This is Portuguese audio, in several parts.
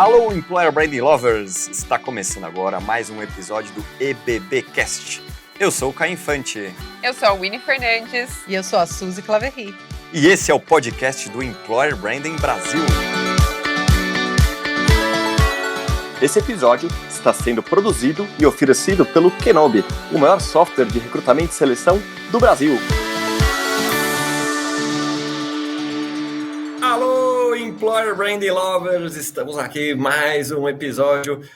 Alô, Employer Branding Lovers! Está começando agora mais um episódio do EBBcast. Eu sou o Caio Infante. Eu sou a Winnie Fernandes. E eu sou a Suzy Claverry. E esse é o podcast do Employer Branding Brasil. Esse episódio está sendo produzido e oferecido pelo Kenobi, o maior software de recrutamento e seleção do Brasil. Alô, Employer Branding Lovers! Estamos aqui mais um episódio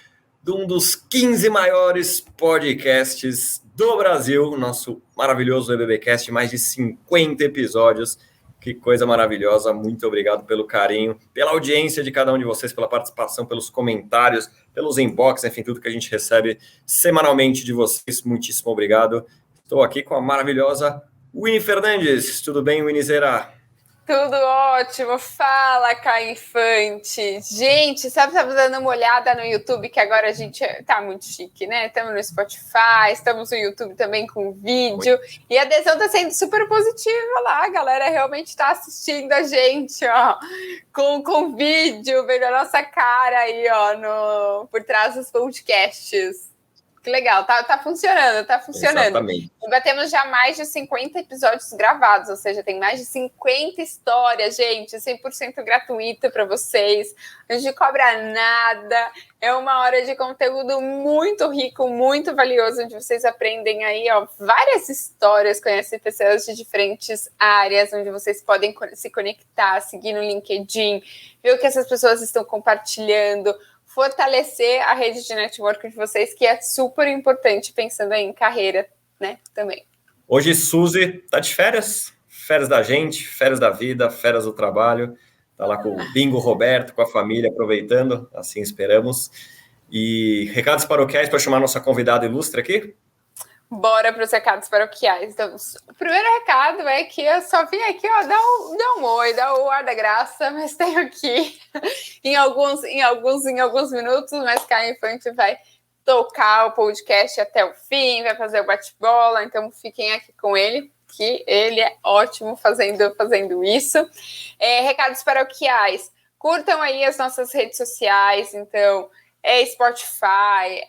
de um dos 15 maiores podcasts do Brasil, nosso maravilhoso EBBcast, mais de 50 episódios. Que coisa maravilhosa, muito obrigado pelo carinho, pela audiência de cada um de vocês, pela participação, pelos comentários, pelos inbox, enfim, tudo que a gente recebe semanalmente de vocês. Muitíssimo obrigado. Estou aqui com a maravilhosa Winnie Fernandes. Tudo bem, Winniezeira? Tudo ótimo, fala, Caio Infante. Gente, sabe, estava dando uma olhada no YouTube, que agora a gente tá muito chique, né? Estamos no Spotify, estamos no YouTube também com vídeo, e a adesão tá sendo super positiva lá, a galera realmente está assistindo a gente, ó, com vídeo, vendo a nossa cara aí, ó, por trás dos podcasts. Que legal, tá funcionando. Exatamente. E batemos já mais de 50 episódios gravados, ou seja, tem mais de 50 histórias, gente, 100% gratuita para vocês. A gente não cobra nada, é uma hora de conteúdo muito rico, muito valioso, onde vocês aprendem aí, ó, várias histórias, conhecem pessoas de diferentes áreas, onde vocês podem se conectar, seguir no LinkedIn, ver o que essas pessoas estão compartilhando, fortalecer a rede de network de vocês, que é super importante, pensando aí em carreira, né, também. Hoje, Suzy tá de férias, férias da gente, férias da vida, férias do trabalho, tá lá com o Bingo Roberto, com a família, aproveitando, assim esperamos. E recados paroquiais para chamar nossa convidada ilustre aqui? Bora para os recados paroquiais. Então, o primeiro recado é que eu só vim aqui, ó, dar um oi, dar o ar da graça, mas tenho aqui em alguns minutos, mas Caio Infante vai tocar o podcast até o fim, vai fazer o bate-bola, então fiquem aqui com ele, que ele é ótimo fazendo isso. Recados paroquiais. Curtam aí as nossas redes sociais, então, Spotify,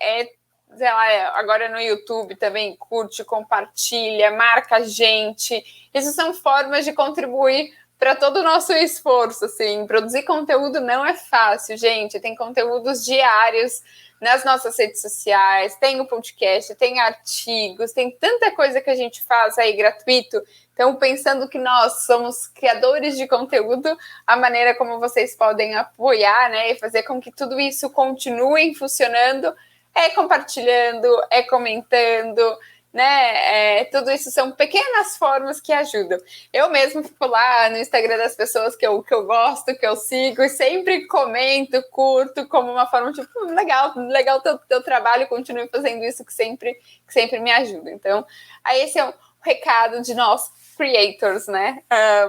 sei lá, agora no YouTube também, curte, compartilha, marca a gente. Essas são formas de contribuir para todo o nosso esforço, assim. Produzir conteúdo não é fácil, gente. Tem conteúdos diários nas nossas redes sociais, tem o podcast, tem artigos, tem tanta coisa que a gente faz aí gratuito. Então, pensando que nós somos criadores de conteúdo, a maneira como vocês podem apoiar, né, e fazer com que tudo isso continue funcionando é compartilhando, é comentando, né? Tudo isso são pequenas formas que ajudam. Eu mesmo fico lá no Instagram das pessoas que eu gosto, que eu sigo, e sempre comento, curto, como uma forma tipo, legal teu trabalho, continue fazendo isso que sempre me ajuda. Então, aí esse é um recado de nós, creators, né?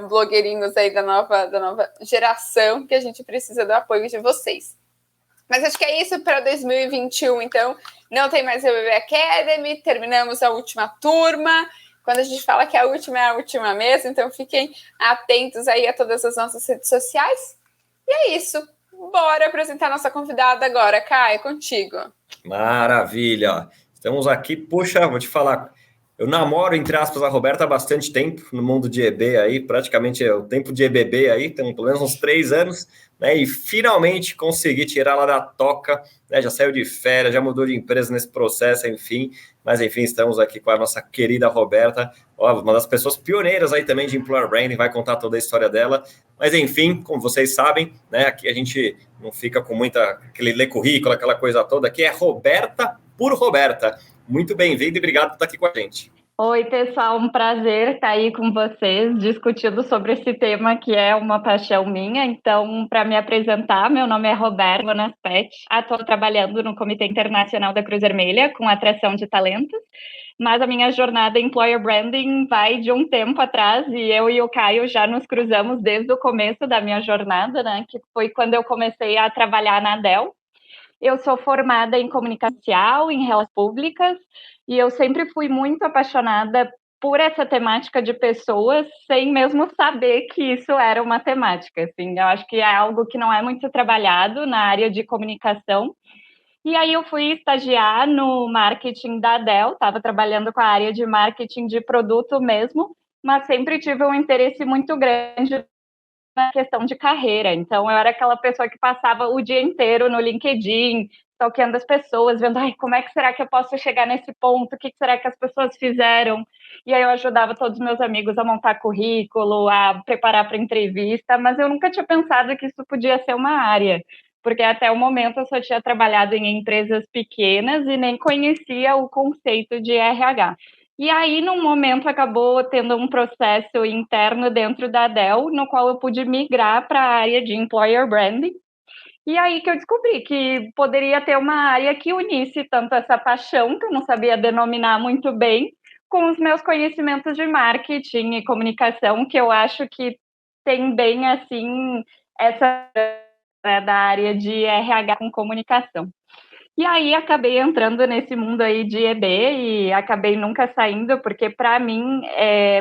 Blogueirinhos aí da nova geração, que a gente precisa do apoio de vocês. Mas acho que é isso para 2021, então não tem mais o EBB Academy, terminamos a última turma. Quando a gente fala que a última é a última mesmo, então fiquem atentos aí a todas as nossas redes sociais. E é isso, bora apresentar nossa convidada agora. Caio, contigo. Maravilha, estamos aqui, poxa, vou te falar, eu namoro, entre aspas, a Roberta há bastante tempo no mundo de EB aí, praticamente é o tempo de EBB aí, tem pelo menos uns 3 anos, né, e finalmente consegui tirar ela da toca, né, já saiu de férias, já mudou de empresa nesse processo, enfim, mas enfim, estamos aqui com a nossa querida Roberta, ó, uma das pessoas pioneiras aí também de Employer Branding, vai contar toda a história dela, mas enfim, como vocês sabem, né, aqui a gente não fica com aquele ler currículo, aquela coisa toda, aqui é Roberta por Roberta. Muito bem-vindo e obrigado por estar aqui com a gente. Oi, pessoal, um prazer estar aí com vocês, discutindo sobre esse tema que é uma paixão minha. Então, para me apresentar, meu nome é Roberta Bonaspeti, estou trabalhando no Comitê Internacional da Cruz Vermelha com atração de talentos, mas a minha jornada em Employer Branding vai de um tempo atrás e eu e o Caio já nos cruzamos desde o começo da minha jornada, né, que foi quando eu comecei a trabalhar na Dell. Eu sou formada em comunicação social, em relações públicas, e eu sempre fui muito apaixonada por essa temática de pessoas, sem mesmo saber que isso era uma temática, assim. Eu acho que é algo que não é muito trabalhado na área de comunicação. E aí eu fui estagiar no marketing da Dell, estava trabalhando com a área de marketing de produto mesmo, mas sempre tive um interesse muito grande na questão de carreira. Então, eu era aquela pessoa que passava o dia inteiro no LinkedIn, stalkeando as pessoas, vendo, ai, como é que será que eu posso chegar nesse ponto? O que será que as pessoas fizeram? E aí eu ajudava todos os meus amigos a montar currículo, a preparar para entrevista, mas eu nunca tinha pensado que isso podia ser uma área, porque até o momento eu só tinha trabalhado em empresas pequenas e nem conhecia o conceito de RH. E aí, num momento, acabou tendo um processo interno dentro da Dell, no qual eu pude migrar para a área de Employer Branding. E aí que eu descobri que poderia ter uma área que unisse tanto essa paixão, que eu não sabia denominar muito bem, com os meus conhecimentos de marketing e comunicação, que eu acho que tem bem, assim, essa da área de RH com comunicação. E aí acabei entrando nesse mundo aí de EB e acabei nunca saindo, porque para mim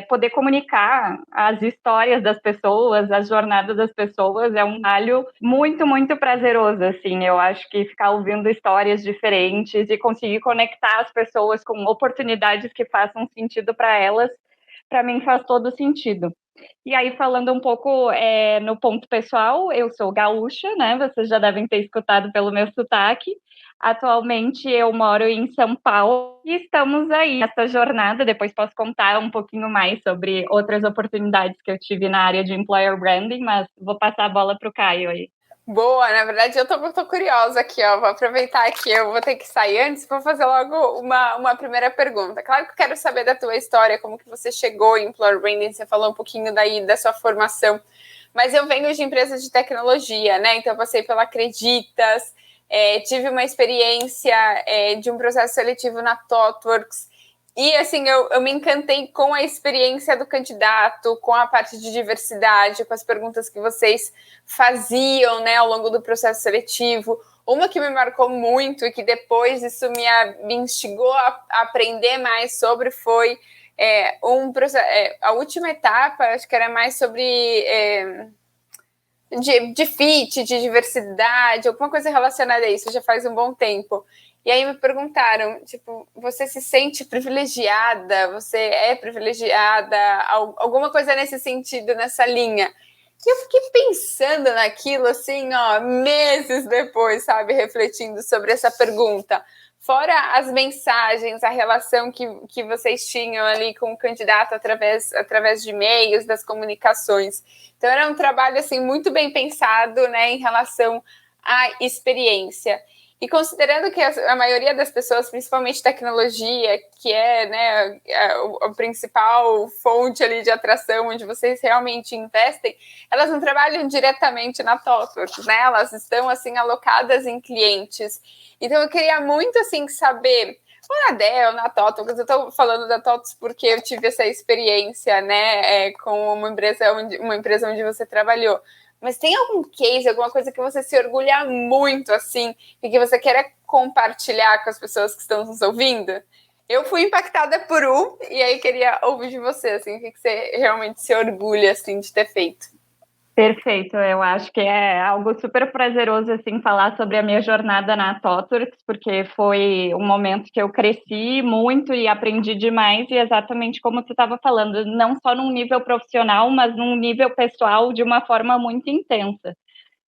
poder comunicar as histórias das pessoas, as jornadas das pessoas é um trabalho muito, muito prazeroso, assim. Eu acho que ficar ouvindo histórias diferentes e conseguir conectar as pessoas com oportunidades que façam sentido para elas, para mim faz todo sentido. E aí, falando um pouco no ponto pessoal, eu sou gaúcha, né? Vocês já devem ter escutado pelo meu sotaque. Atualmente eu moro em São Paulo e estamos aí nessa jornada. Depois posso contar um pouquinho mais sobre outras oportunidades que eu tive na área de Employer Branding, mas vou passar a bola para o Caio aí. Boa, na verdade eu tô curiosa aqui, ó. Vou aproveitar que eu vou ter que sair antes, vou fazer logo uma primeira pergunta. Claro que eu quero saber da tua história, como que você chegou em Employer Branding, você falou um pouquinho daí da sua formação, mas eu venho de empresas de tecnologia, né? Então eu passei pela Acreditas, tive uma experiência de um processo seletivo na ThoughtWorks. E, assim, eu me encantei com a experiência do candidato, com a parte de diversidade, com as perguntas que vocês faziam, né, ao longo do processo seletivo. Uma que me marcou muito e que depois isso me instigou a aprender mais sobre foi a última etapa, acho que era mais sobre de fit, de diversidade, alguma coisa relacionada a isso, já faz um bom tempo. E aí me perguntaram, tipo, você se sente privilegiada? Você é privilegiada? Alguma coisa nesse sentido, nessa linha. E eu fiquei pensando naquilo, assim, ó, meses depois, sabe, refletindo sobre essa pergunta. Fora as mensagens, a relação que vocês tinham ali com o candidato através de e-mails, das comunicações. Então, era um trabalho, assim, muito bem pensado, né, em relação à experiência. E considerando que a maioria das pessoas, principalmente tecnologia, que é, né, a principal fonte ali de atração, onde vocês realmente investem, elas não trabalham diretamente na ThoughtWorks, né? Elas estão, assim, alocadas em clientes. Então, eu queria muito, assim, saber, ou na Dell, na ThoughtWorks, eu estou falando da ThoughtWorks porque eu tive essa experiência, né, com uma empresa onde você trabalhou. Mas tem algum case, alguma coisa que você se orgulha muito, assim, e que você queira compartilhar com as pessoas que estão nos ouvindo? Eu fui impactada por e aí queria ouvir de você, assim, o que você realmente se orgulha, assim, de ter feito. Perfeito, eu acho que é algo super prazeroso, assim, falar sobre a minha jornada na ThoughtWorks, porque foi um momento que eu cresci muito e aprendi demais, e exatamente como você estava falando, não só num nível profissional, mas num nível pessoal de uma forma muito intensa.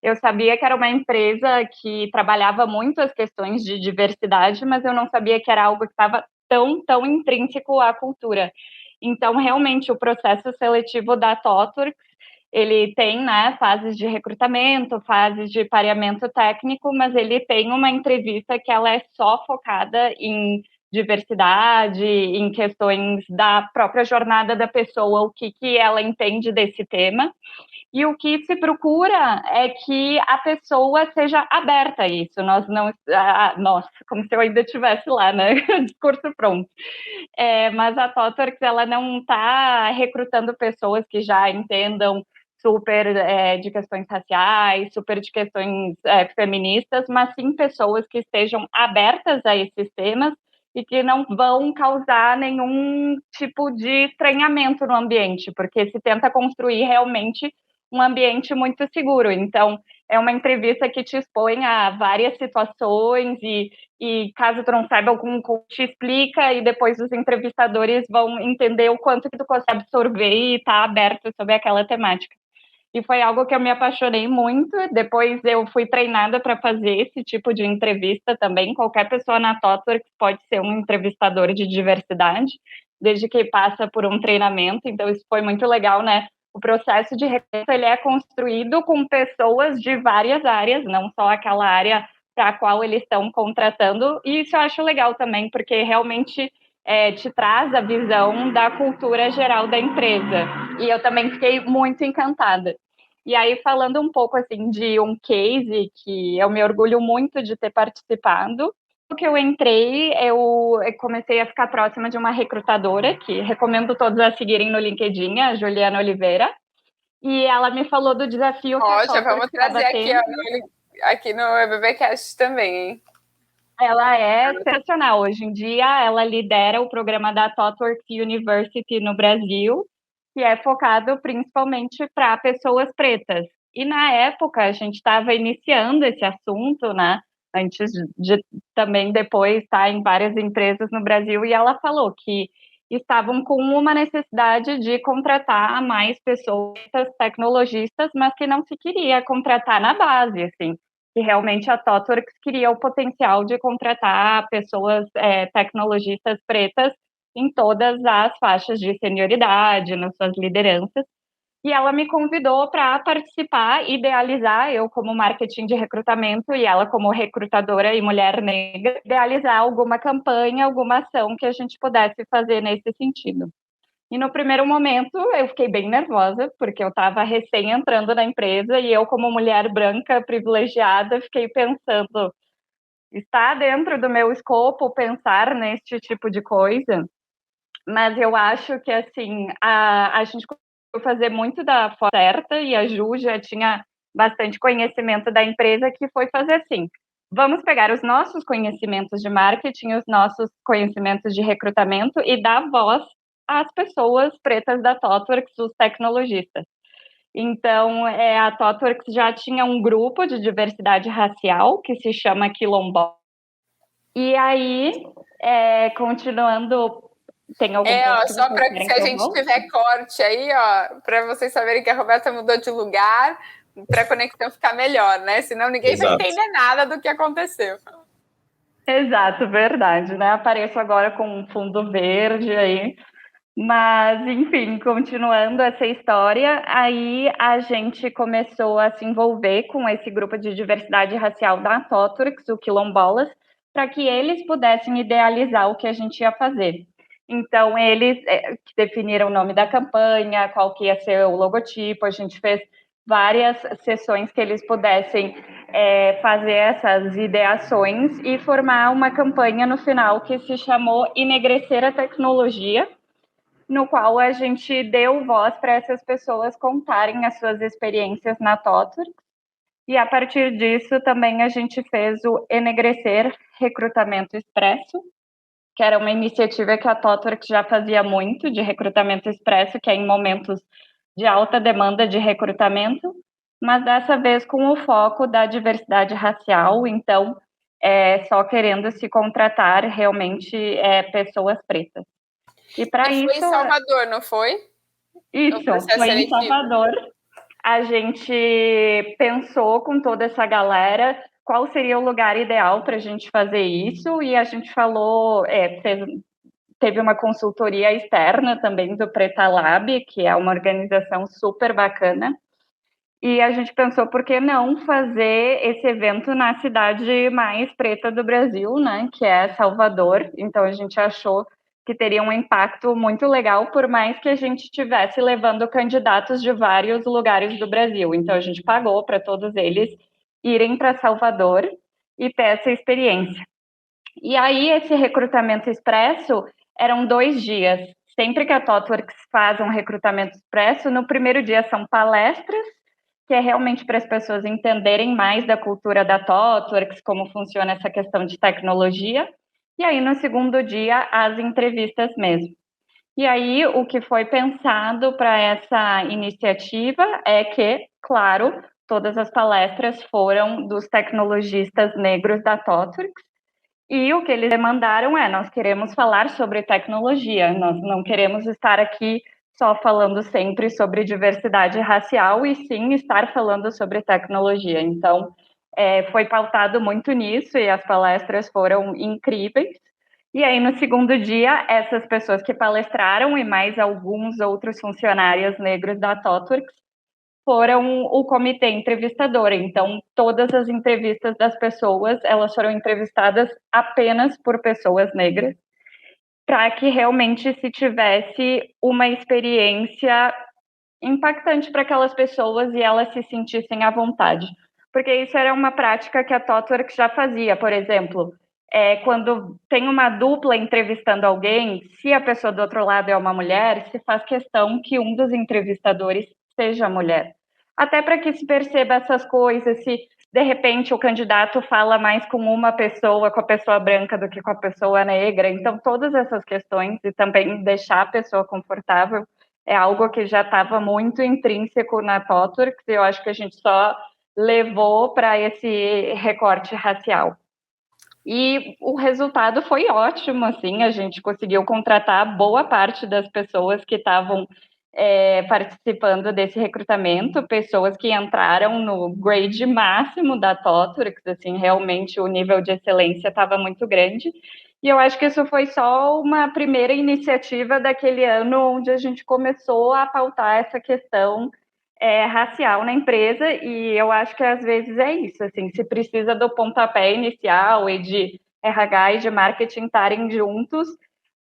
Eu sabia que era uma empresa que trabalhava muito as questões de diversidade, mas eu não sabia que era algo que estava tão intrínseco à cultura. Então, realmente, o processo seletivo da ThoughtWorks, ele tem, né, fases de recrutamento, fases de pareamento técnico, mas ele tem uma entrevista que ela é só focada em diversidade, em questões da própria jornada da pessoa, o que ela entende desse tema. E o que se procura é que a pessoa seja aberta a isso. Nós não, nossa, como se eu ainda estivesse lá, né? Discurso pronto. Mas a ThoughtWorks, ela não está recrutando pessoas que já entendam super de questões raciais, super de questões feministas, mas sim pessoas que estejam abertas a esses temas e que não vão causar nenhum tipo de estranhamento no ambiente, porque se tenta construir realmente um ambiente muito seguro. Então, é uma entrevista que te expõe a várias situações e caso tu não saiba, algum coach te explica e depois os entrevistadores vão entender o quanto que tu consegue absorver e estar aberto sobre aquela temática. E foi algo que eu me apaixonei muito. Depois eu fui treinada para fazer esse tipo de entrevista também. Qualquer pessoa na ThoughtWorks pode ser um entrevistador de diversidade, desde que passa por um treinamento. Então isso foi muito legal, né? O processo de recrutamento ele é construído com pessoas de várias áreas, não só aquela área para a qual eles estão contratando. E isso eu acho legal também, porque realmente te traz a visão da cultura geral da empresa. E eu também fiquei muito encantada. E aí, falando um pouco assim de um case que eu me orgulho muito de ter participado, que eu entrei, eu comecei a ficar próxima de uma recrutadora, que recomendo todos a seguirem no LinkedIn, a Juliana Oliveira, e ela me falou do desafio que a Ótimo, ThoughtWorks vamos estava trazer aqui, tendo. aqui no EBBcast também, hein? Ela é sensacional. Hoje em dia, ela lidera o programa da ThoughtWorks University no Brasil, que é focado principalmente para pessoas pretas. E na época, a gente estava iniciando esse assunto, né? Antes de também depois estar em várias empresas no Brasil, e ela falou que estavam com uma necessidade de contratar mais pessoas tecnologistas, mas que não se queria contratar na base, assim que realmente a ThoughtWorks queria o potencial de contratar pessoas tecnologistas pretas em todas as faixas de senioridade, nas suas lideranças. E ela me convidou para participar, idealizar, eu como marketing de recrutamento e ela como recrutadora e mulher negra, idealizar alguma campanha, alguma ação que a gente pudesse fazer nesse sentido. E no primeiro momento eu fiquei bem nervosa, porque eu estava recém entrando na empresa e eu, como mulher branca privilegiada, fiquei pensando, está dentro do meu escopo pensar neste tipo de coisa? Mas eu acho que, assim, a gente conseguiu fazer muito da forma certa e a Ju já tinha bastante conhecimento da empresa, que foi fazer assim, vamos pegar os nossos conhecimentos de marketing, os nossos conhecimentos de recrutamento e dar voz às pessoas pretas da ThoughtWorks, os tecnologistas. Então, a ThoughtWorks já tinha um grupo de diversidade racial que se chama Quilombola. E aí, continuando, tem algum ponto que Só vocês para que querem se a que eu gente volte? tiver corte aí, ó, para vocês saberem que a Roberta mudou de lugar, para a conexão ficar melhor, né? Senão ninguém vai Exato. entender nada do que aconteceu. Exato, verdade, né? Apareço agora com um fundo verde aí. Mas, enfim, continuando essa história, aí a gente começou a se envolver com esse grupo de diversidade racial da ThoughtWorks, o Quilombolas, para que eles pudessem idealizar o que a gente ia fazer. Então, eles definiram o nome da campanha, qual que ia ser o logotipo, a gente fez várias sessões que eles pudessem fazer essas ideações e formar uma campanha no final que se chamou Enegrecer a Tecnologia, no qual a gente deu voz para essas pessoas contarem as suas experiências na ThoughtWorks. E a partir disso também a gente fez o Enegrecer Recrutamento Expresso, que era uma iniciativa que a ThoughtWorks já fazia muito de recrutamento expresso, que é em momentos de alta demanda de recrutamento, mas dessa vez com o foco da diversidade racial, então só querendo se contratar realmente pessoas pretas. E para E foi isso, em Salvador, não foi? O isso, processo foi em seletivo. Salvador. A gente pensou com toda essa galera qual seria o lugar ideal para a gente fazer isso, e a gente falou, teve uma consultoria externa também do Preta Lab, que é uma organização super bacana, e a gente pensou por que não fazer esse evento na cidade mais preta do Brasil, né, que é Salvador. Então a gente achou que teria um impacto muito legal, por mais que a gente estivesse levando candidatos de vários lugares do Brasil. Então a gente pagou para todos eles irem para Salvador e ter essa experiência. E aí esse recrutamento expresso eram 2 dias. Sempre que a ThoughtWorks faz um recrutamento expresso, no primeiro dia são palestras, que é realmente para as pessoas entenderem mais da cultura da ThoughtWorks, como funciona essa questão de tecnologia. E aí, no segundo dia, as entrevistas mesmo. E aí, o que foi pensado para essa iniciativa é que, claro, todas as palestras foram dos tecnologistas negros da Totorix, e o que eles demandaram é: nós queremos falar sobre tecnologia, nós não queremos estar aqui só falando sempre sobre diversidade racial, e sim estar falando sobre tecnologia. Então, foi pautado muito nisso, e as palestras foram incríveis. E aí, no segundo dia, essas pessoas que palestraram e mais alguns outros funcionários negros da Totorix foram o comitê entrevistador. Então, todas as entrevistas das pessoas, elas foram entrevistadas apenas por pessoas negras, para que realmente se tivesse uma experiência impactante para aquelas pessoas e elas se sentissem à vontade. Porque isso era uma prática que a Totwork já fazia, por exemplo, quando tem uma dupla entrevistando alguém, se a pessoa do outro lado é uma mulher, se faz questão que um dos entrevistadores seja mulher. Até para que se perceba essas coisas, se de repente o candidato fala mais com uma pessoa, com a pessoa branca, do que com a pessoa negra. Então, todas essas questões, e também deixar a pessoa confortável, é algo que já estava muito intrínseco na Totworks, e eu acho que a gente só levou para esse recorte racial. E o resultado foi ótimo, assim, a gente conseguiu contratar boa parte das pessoas que estavam participando desse recrutamento, pessoas que entraram no grade máximo da Totworks, assim, realmente o nível de excelência estava muito grande. E eu acho que isso foi só uma primeira iniciativa daquele ano onde a gente começou a pautar essa questão racial na empresa, e eu acho que às vezes é isso, assim, se precisa do pontapé inicial e de RH e de marketing estarem juntos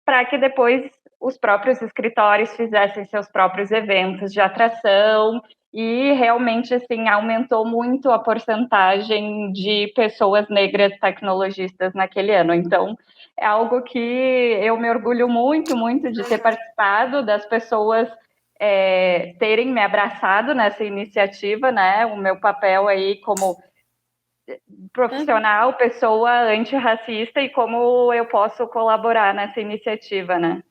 para que depois os próprios escritórios fizessem seus próprios eventos de atração, e realmente, assim, aumentou muito a porcentagem de pessoas negras tecnologistas naquele ano. Então, é algo que eu me orgulho muito, muito de ter participado, das pessoas terem me abraçado nessa iniciativa, né? O meu papel aí como profissional, pessoa antirracista, e como eu posso colaborar nessa iniciativa, né?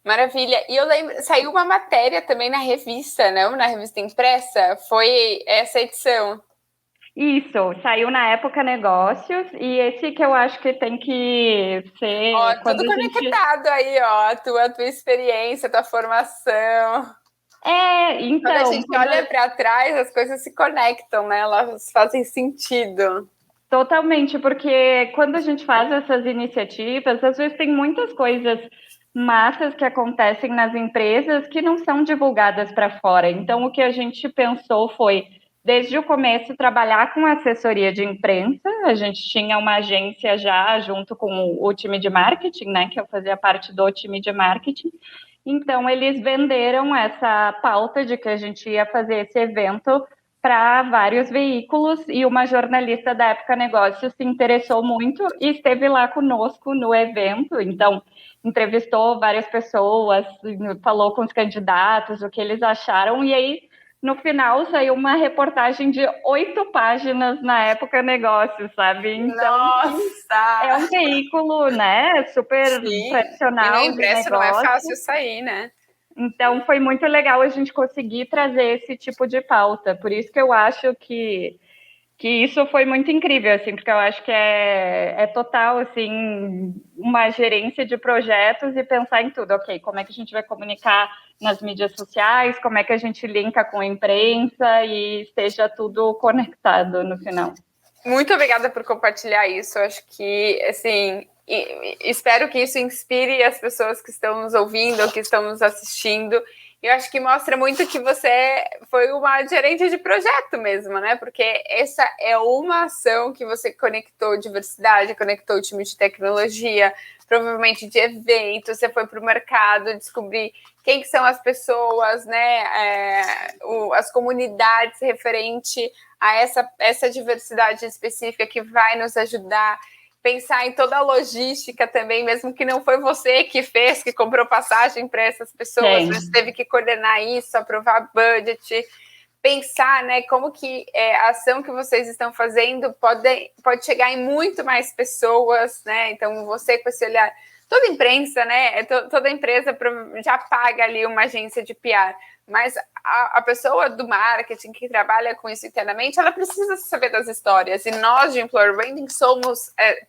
Maravilha. E eu lembro, saiu uma matéria também na revista, não? Na revista impressa? Foi essa edição? Isso, saiu na Época Negócios, e esse que eu acho que tem que ser... Ó, tudo conectado aí, ó, a tua experiência, a tua formação. Então... Quando a gente olha para trás, as coisas se conectam, né? Elas fazem sentido. Totalmente, porque quando a gente faz essas iniciativas, às vezes tem muitas coisas massas que acontecem nas empresas que não são divulgadas para fora. Então, o que a gente pensou foi, desde o começo, trabalhar com assessoria de imprensa. A gente tinha uma agência já junto com o time de marketing, né, que eu fazia parte do time de marketing. Então, eles venderam essa pauta de que a gente ia fazer esse evento para vários veículos, e uma jornalista da Época Negócios se interessou muito e esteve lá conosco no evento. Então, entrevistou várias pessoas, falou com os candidatos o que eles acharam, e aí, no final, saiu uma reportagem de 8 páginas na Época Negócios, sabe? Então, nossa! É um veículo, né, super tradicional. E no impresso não é fácil sair, né? Então, foi muito legal a gente conseguir trazer esse tipo de pauta. Por isso que eu acho que isso foi muito incrível, assim, porque eu acho que é total, assim, uma gerência de projetos e pensar em tudo. Ok, como é que a gente vai comunicar nas mídias sociais, como é que a gente linka com a imprensa e esteja tudo conectado no final. Muito obrigada por compartilhar isso. Acho que, assim, espero que isso inspire as pessoas que estão nos ouvindo, que estão nos assistindo. Eu acho que mostra muito que você foi uma gerente de projeto mesmo, né? Porque essa é uma ação que você conectou diversidade, conectou o time de tecnologia, provavelmente de eventos, você foi para o mercado descobrir quem que são as pessoas, né? As comunidades referente a essa diversidade específica que vai nos ajudar. Pensar em toda a logística também, mesmo que não foi você que fez, que comprou passagem para essas pessoas, mas teve que coordenar isso, aprovar budget, pensar, né, como que a ação que vocês estão fazendo pode chegar em muito mais pessoas, né? Então, você com esse olhar, toda imprensa, né, toda empresa já paga ali uma agência de PR, mas a pessoa do marketing que trabalha com isso internamente, ela precisa saber das histórias, e nós de Employer Branding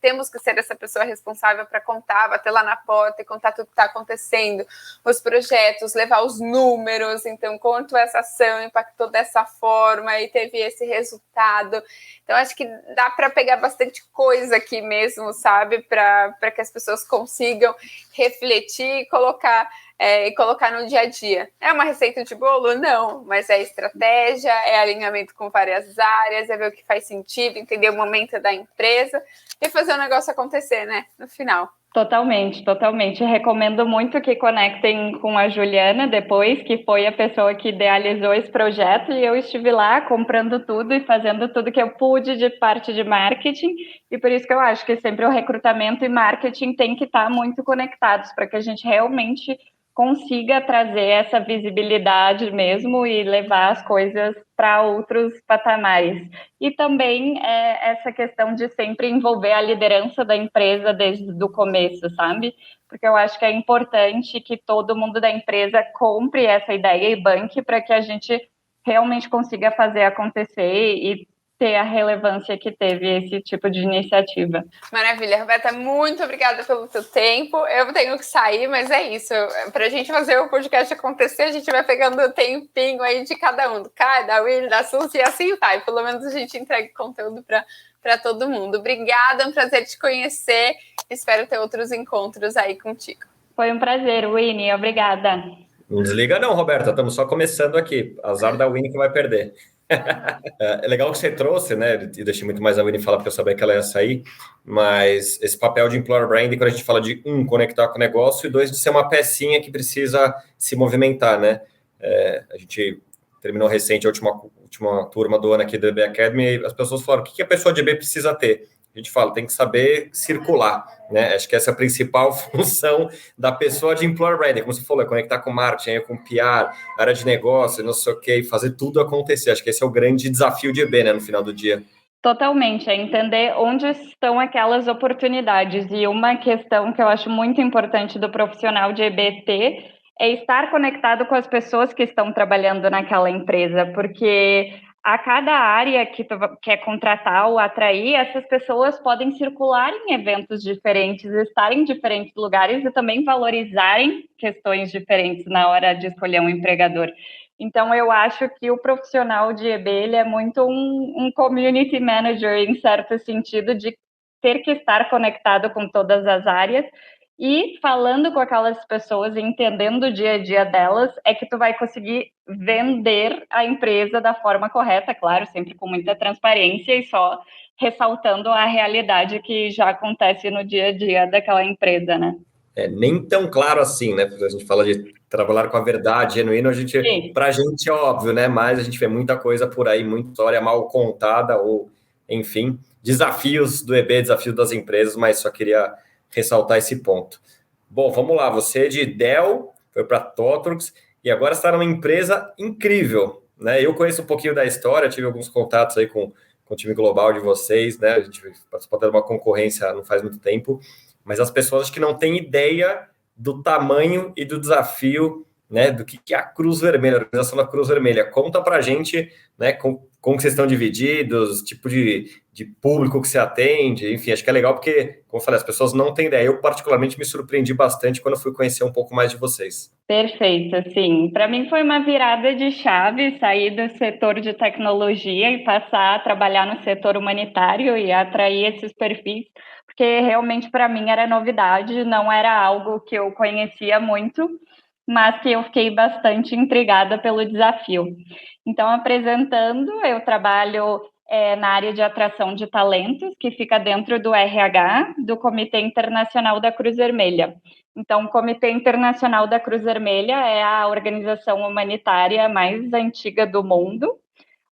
temos que ser essa pessoa responsável para contar, bater lá na porta e contar tudo que está acontecendo, os projetos, levar os números, então quanto essa ação impactou dessa forma e teve esse resultado. Então acho que dá para pegar bastante coisa aqui mesmo, sabe, para que as pessoas consigam refletir e colocar no dia a dia. É uma receita de bolo? Não, mas é estratégia, é alinhamento com várias áreas, é ver o que faz sentido, entender o momento da empresa e fazer o negócio acontecer, né, no final. Totalmente, totalmente. Recomendo muito que conectem com a Juliana depois, que foi a pessoa que idealizou esse projeto, e eu estive lá comprando tudo e fazendo tudo que eu pude de parte de marketing, e por isso que eu acho que sempre o recrutamento e marketing tem que estar muito conectados, para que a gente realmente consiga trazer essa visibilidade mesmo e levar as coisas para outros patamares. E também essa questão de sempre envolver a liderança da empresa desde o começo, sabe? Porque eu acho que é importante que todo mundo da empresa compre essa ideia e banque para que a gente realmente consiga fazer acontecer e ter a relevância que teve esse tipo de iniciativa. Maravilha, Roberta, muito obrigada pelo seu tempo. Eu tenho que sair, mas é isso. Para a gente fazer o podcast acontecer, a gente vai pegando o tempinho aí de cada um, do Caio, da Willy, da Suzy, e assim vai. Pelo menos a gente entrega conteúdo para todo mundo. Obrigada, é um prazer te conhecer. Espero ter outros encontros aí contigo. Foi um prazer, Winnie. Obrigada. Não desliga não, Roberta. Estamos só começando aqui. Azar da Winnie que vai perder. É legal que você trouxe, né? E deixei muito mais a Winnie falar porque eu sabia que ela ia sair. Mas esse papel de Employer Branding, quando a gente fala de conectar com o negócio, e dois, de ser uma pecinha que precisa se movimentar, né? A gente terminou recente a última turma do ano aqui do EB Academy, e as pessoas falaram: o que a pessoa de EB precisa ter? A gente fala, tem que saber circular, né? Acho que essa é a principal função da pessoa de Employer Branding, como você falou, é conectar com marketing, com PR, área de negócio, não sei o quê, fazer tudo acontecer. Acho que esse é o grande desafio de EB, né, no final do dia. Totalmente, é entender onde estão aquelas oportunidades. E uma questão que eu acho muito importante do profissional de EBT é estar conectado com as pessoas que estão trabalhando naquela empresa, porque a cada área que tu quer contratar ou atrair, essas pessoas podem circular em eventos diferentes, estar em diferentes lugares e também valorizarem questões diferentes na hora de escolher um empregador. Então, eu acho que o profissional de EB ele é muito um community manager, em certo sentido, de ter que estar conectado com todas as áreas e falando com aquelas pessoas e entendendo o dia a dia delas, é que tu vai conseguir vender a empresa da forma correta, claro, sempre com muita transparência e só ressaltando a realidade que já acontece no dia a dia daquela empresa, né? Nem tão claro assim, né? Porque a gente fala de trabalhar com a verdade genuína, pra gente é óbvio, né? Mas a gente vê muita coisa por aí, muita história mal contada, ou, enfim, desafios do EB, desafios das empresas, mas só queria ressaltar esse ponto. Bom, vamos lá. Você de Dell, foi para Totrux, e agora está numa empresa incrível, né? Eu conheço um pouquinho da história, tive alguns contatos aí com o time global de vocês, né? A gente participou de uma concorrência não faz muito tempo, mas as pessoas acho que não têm ideia do tamanho e do desafio, né, do que é a Cruz Vermelha, a organização da Cruz Vermelha. Conta pra gente, né, como que vocês estão divididos, tipo de público que você atende, enfim, acho que é legal porque, como eu falei, as pessoas não têm ideia. Eu, particularmente, me surpreendi bastante quando eu fui conhecer um pouco mais de vocês. Perfeito, sim. Para mim foi uma virada de chave sair do setor de tecnologia e passar a trabalhar no setor humanitário e atrair esses perfis, porque realmente para mim era novidade, não era algo que eu conhecia muito, mas que eu fiquei bastante intrigada pelo desafio. Então, apresentando, eu trabalho na área de atração de talentos, que fica dentro do RH, do Comitê Internacional da Cruz Vermelha. Então, o Comitê Internacional da Cruz Vermelha é a organização humanitária mais antiga do mundo.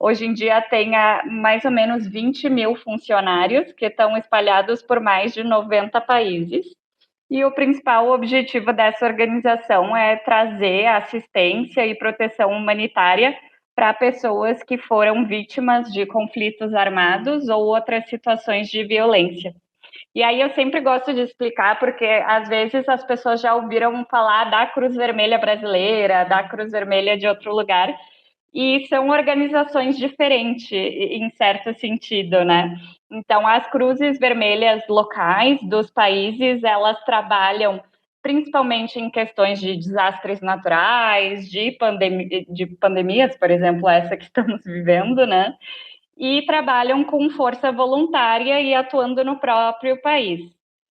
Hoje em dia tem mais ou menos 20 mil funcionários que estão espalhados por mais de 90 países. E o principal objetivo dessa organização é trazer assistência e proteção humanitária para pessoas que foram vítimas de conflitos armados ou outras situações de violência. E aí eu sempre gosto de explicar, porque às vezes as pessoas já ouviram falar da Cruz Vermelha brasileira, da Cruz Vermelha de outro lugar, e são organizações diferentes, em certo sentido, né? Então, as cruzes vermelhas locais dos países, elas trabalham principalmente em questões de desastres naturais, de pandemias, por exemplo, essa que estamos vivendo, né? E trabalham com força voluntária e atuando no próprio país.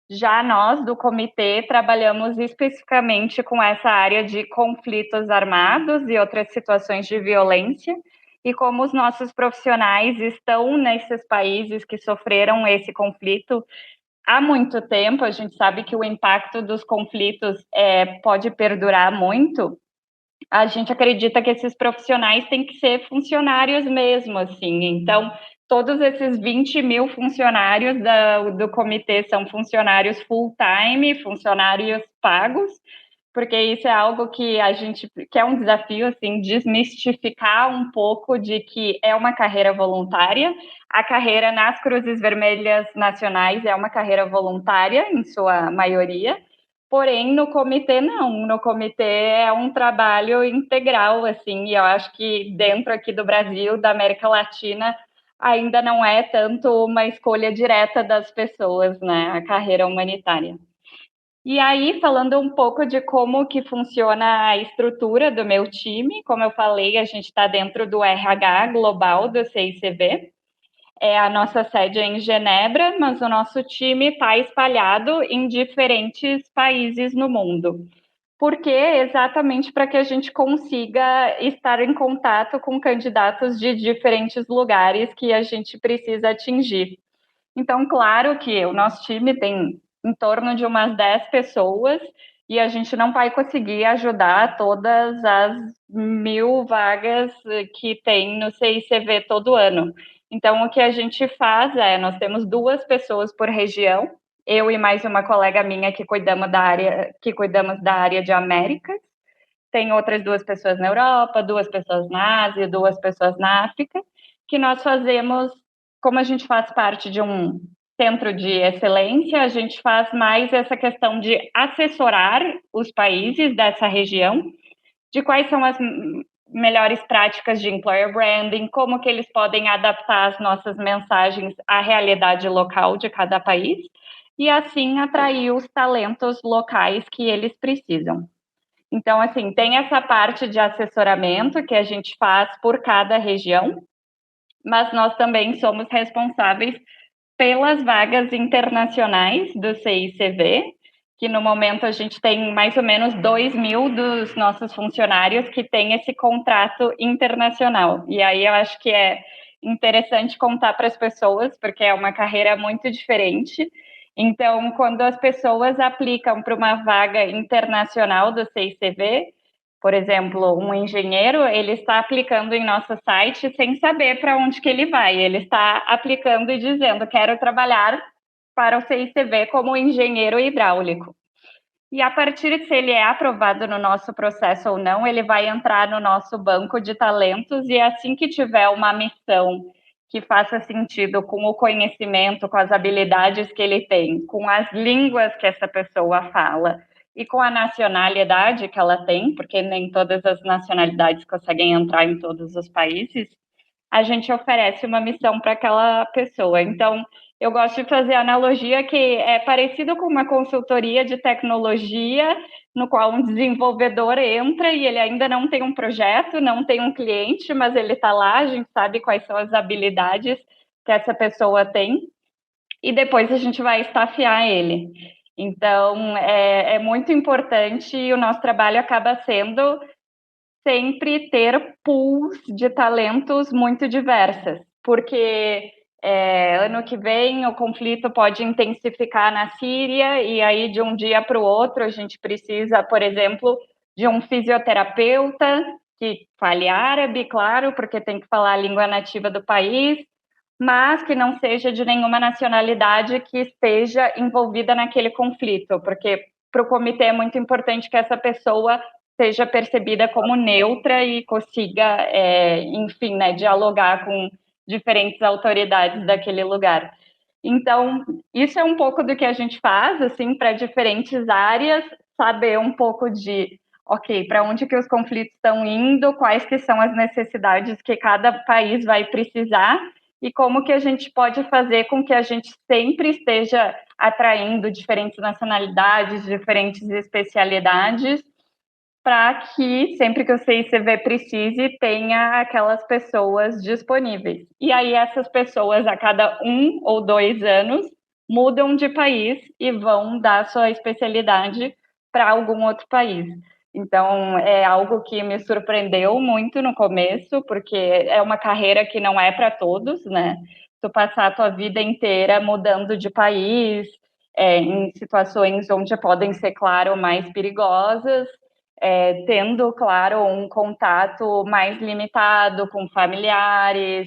Já nós, do comitê, trabalhamos especificamente com essa área de conflitos armados e outras situações de violência, e como os nossos profissionais estão nesses países que sofreram esse conflito há muito tempo, a gente sabe que o impacto dos conflitos pode perdurar muito. A gente acredita que esses profissionais têm que ser funcionários mesmo, assim. Então, todos esses 20 mil funcionários do comitê são funcionários full-time, funcionários pagos, porque isso é algo que a gente, que é um desafio, assim, desmistificar um pouco de que é uma carreira voluntária. A carreira nas Cruzes Vermelhas Nacionais é uma carreira voluntária, em sua maioria. Porém, no comitê, não. No comitê é um trabalho integral, assim, e eu acho que dentro aqui do Brasil, da América Latina, ainda não é tanto uma escolha direta das pessoas, né, a carreira humanitária. E aí, falando um pouco de como que funciona a estrutura do meu time, como eu falei, a gente está dentro do RH global do CICV, a nossa sede é em Genebra, mas o nosso time está espalhado em diferentes países no mundo. Por quê? Exatamente para que a gente consiga estar em contato com candidatos de diferentes lugares que a gente precisa atingir. Então, claro que o nosso time tem em torno de umas 10 pessoas e a gente não vai conseguir ajudar todas as 1.000 vagas que tem no CICV todo ano. Então, o que a gente faz nós temos 2 pessoas por região, eu e mais uma colega minha que cuidamos da área de Américas, tem outras 2 pessoas na Europa, 2 pessoas na Ásia, 2 pessoas na África, que nós fazemos, como a gente faz parte de um centro de excelência, a gente faz mais essa questão de assessorar os países dessa região, de quais são as melhores práticas de employer branding, como que eles podem adaptar as nossas mensagens à realidade local de cada país, e assim atrair os talentos locais que eles precisam. Então, assim, tem essa parte de assessoramento que a gente faz por cada região, mas nós também somos responsáveis pelas vagas internacionais do CICV, que no momento a gente tem mais ou menos 2.000 dos nossos funcionários que têm esse contrato internacional. E aí eu acho que é interessante contar para as pessoas, porque é uma carreira muito diferente. Então, quando as pessoas aplicam para uma vaga internacional do CICV, por exemplo, um engenheiro, ele está aplicando em nosso site sem saber para onde que ele vai. Ele está aplicando e dizendo, quero trabalhar para o CICV como engenheiro hidráulico. E a partir de se ele é aprovado no nosso processo ou não, ele vai entrar no nosso banco de talentos e assim que tiver uma missão que faça sentido com o conhecimento, com as habilidades que ele tem, com as línguas que essa pessoa fala e com a nacionalidade que ela tem, porque nem todas as nacionalidades conseguem entrar em todos os países, a gente oferece uma missão para aquela pessoa. Então, eu gosto de fazer a analogia que é parecido com uma consultoria de tecnologia, no qual um desenvolvedor entra e ele ainda não tem um projeto, não tem um cliente, mas ele está lá, a gente sabe quais são as habilidades que essa pessoa tem, e depois a gente vai estafiar ele. Então, é muito importante e o nosso trabalho acaba sendo sempre ter pools de talentos muito diversas, porque ano que vem o conflito pode intensificar na Síria e aí de um dia para o outro a gente precisa, por exemplo, de um fisioterapeuta que fale árabe, claro, porque tem que falar a língua nativa do país, mas que não seja de nenhuma nacionalidade que esteja envolvida naquele conflito, porque para o comitê é muito importante que essa pessoa seja percebida como neutra e consiga, enfim, né, dialogar com diferentes autoridades daquele lugar. Então, isso é um pouco do que a gente faz, assim, para diferentes áreas, saber um pouco de, ok, para onde que os conflitos estão indo, quais que são as necessidades que cada país vai precisar e como que a gente pode fazer com que a gente sempre esteja atraindo diferentes nacionalidades, diferentes especialidades, para que sempre que o CICV precise, tenha aquelas pessoas disponíveis. E aí essas pessoas, a cada 1 ou 2 anos, mudam de país e vão dar sua especialidade para algum outro país. Então, é algo que me surpreendeu muito no começo, porque é uma carreira que não é para todos, né? Tu passar a tua vida inteira mudando de país, em situações onde podem ser, claro, mais perigosas, tendo, claro, um contato mais limitado com familiares,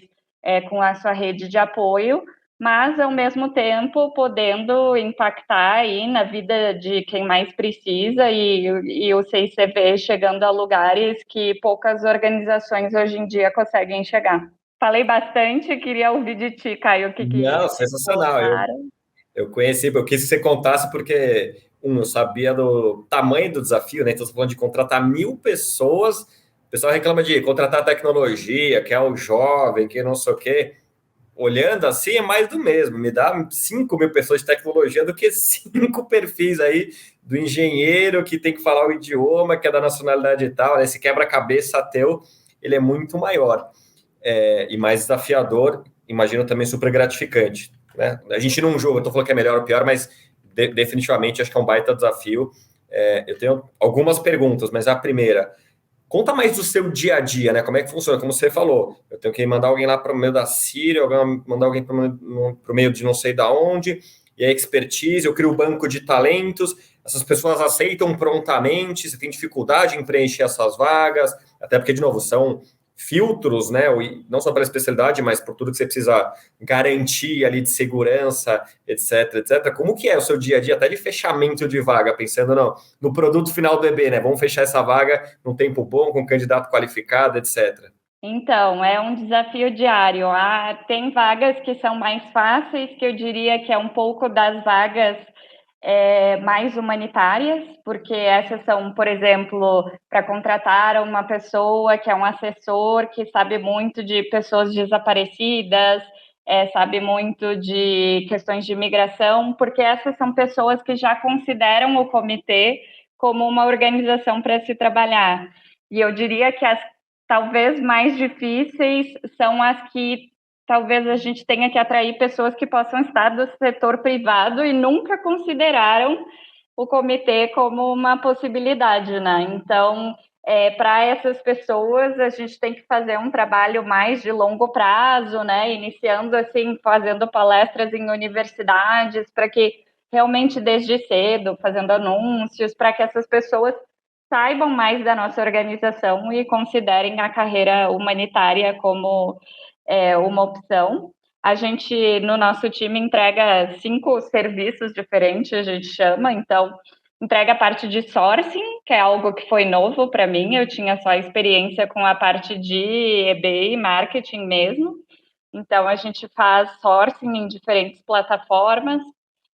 com a sua rede de apoio, mas, ao mesmo tempo, podendo impactar aí na vida de quem mais precisa e o CICV chegando a lugares que poucas organizações hoje em dia conseguem chegar. Falei bastante, queria ouvir de ti, Caio, o que Não, ficou sensacional. claro. Eu conheci, eu quis que você contasse porque, eu sabia do tamanho do desafio, né? Então, você tá falando de contratar 1.000 pessoas, o pessoal reclama de contratar tecnologia, que é o jovem, que não sei o quê. Olhando assim, é mais do mesmo. Me dá 5.000 pessoas de tecnologia do que 5 perfis aí do engenheiro que tem que falar o idioma, que é da nacionalidade e tal, né? Esse quebra-cabeça teu, ele é muito maior. E mais desafiador, imagino também super gratificante, né? A gente não julga, eu tô falando que é melhor ou pior, mas definitivamente acho que é um baita desafio. Eu tenho algumas perguntas, mas a primeira, conta mais do seu dia a dia, né? Como é que funciona? Como você falou, eu tenho que mandar alguém lá para o meio da Síria, mandar alguém para o meio de não sei da onde, e a expertise, eu crio um banco de talentos, essas pessoas aceitam prontamente, você tem dificuldade em preencher essas vagas, até porque, de novo, são filtros, né? Não só pela especialidade, mas por tudo que você precisa garantir ali de segurança, etc, etc. Como que é o seu dia a dia, até de fechamento de vaga, pensando no produto final do EB, né? Vamos fechar essa vaga num tempo bom, com candidato qualificado, etc. Então, é um desafio diário. Tem vagas que são mais fáceis, que eu diria que é um pouco das vagas mais humanitárias, porque essas são, por exemplo, para contratar uma pessoa que é um assessor que sabe muito de pessoas desaparecidas, sabe muito de questões de imigração, porque essas são pessoas que já consideram o comitê como uma organização para se trabalhar. E eu diria que as talvez mais difíceis são as que talvez a gente tenha que atrair pessoas que possam estar do setor privado e nunca consideraram o comitê como uma possibilidade, né? Então, para essas pessoas, a gente tem que fazer um trabalho mais de longo prazo, né? Iniciando assim, fazendo palestras em universidades, para que realmente desde cedo, fazendo anúncios, para que essas pessoas saibam mais da nossa organização e considerem a carreira humanitária como uma opção. A gente, no nosso time, entrega 5 serviços diferentes, a gente chama, então, entrega a parte de sourcing, que é algo que foi novo para mim, eu tinha só experiência com a parte de EB e marketing mesmo, então a gente faz sourcing em diferentes plataformas,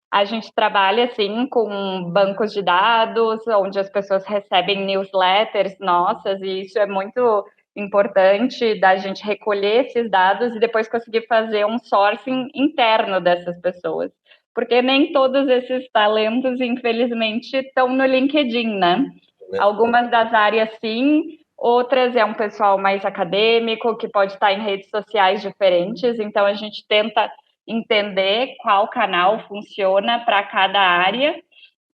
a gente trabalha, assim, com bancos de dados, onde as pessoas recebem newsletters nossas, e isso é muito importante, da gente recolher esses dados e depois conseguir fazer um sourcing interno dessas pessoas. Porque nem todos esses talentos, infelizmente, estão no LinkedIn, né? Algumas das áreas, sim, outras é um pessoal mais acadêmico, que pode estar em redes sociais diferentes, então a gente tenta entender qual canal funciona para cada área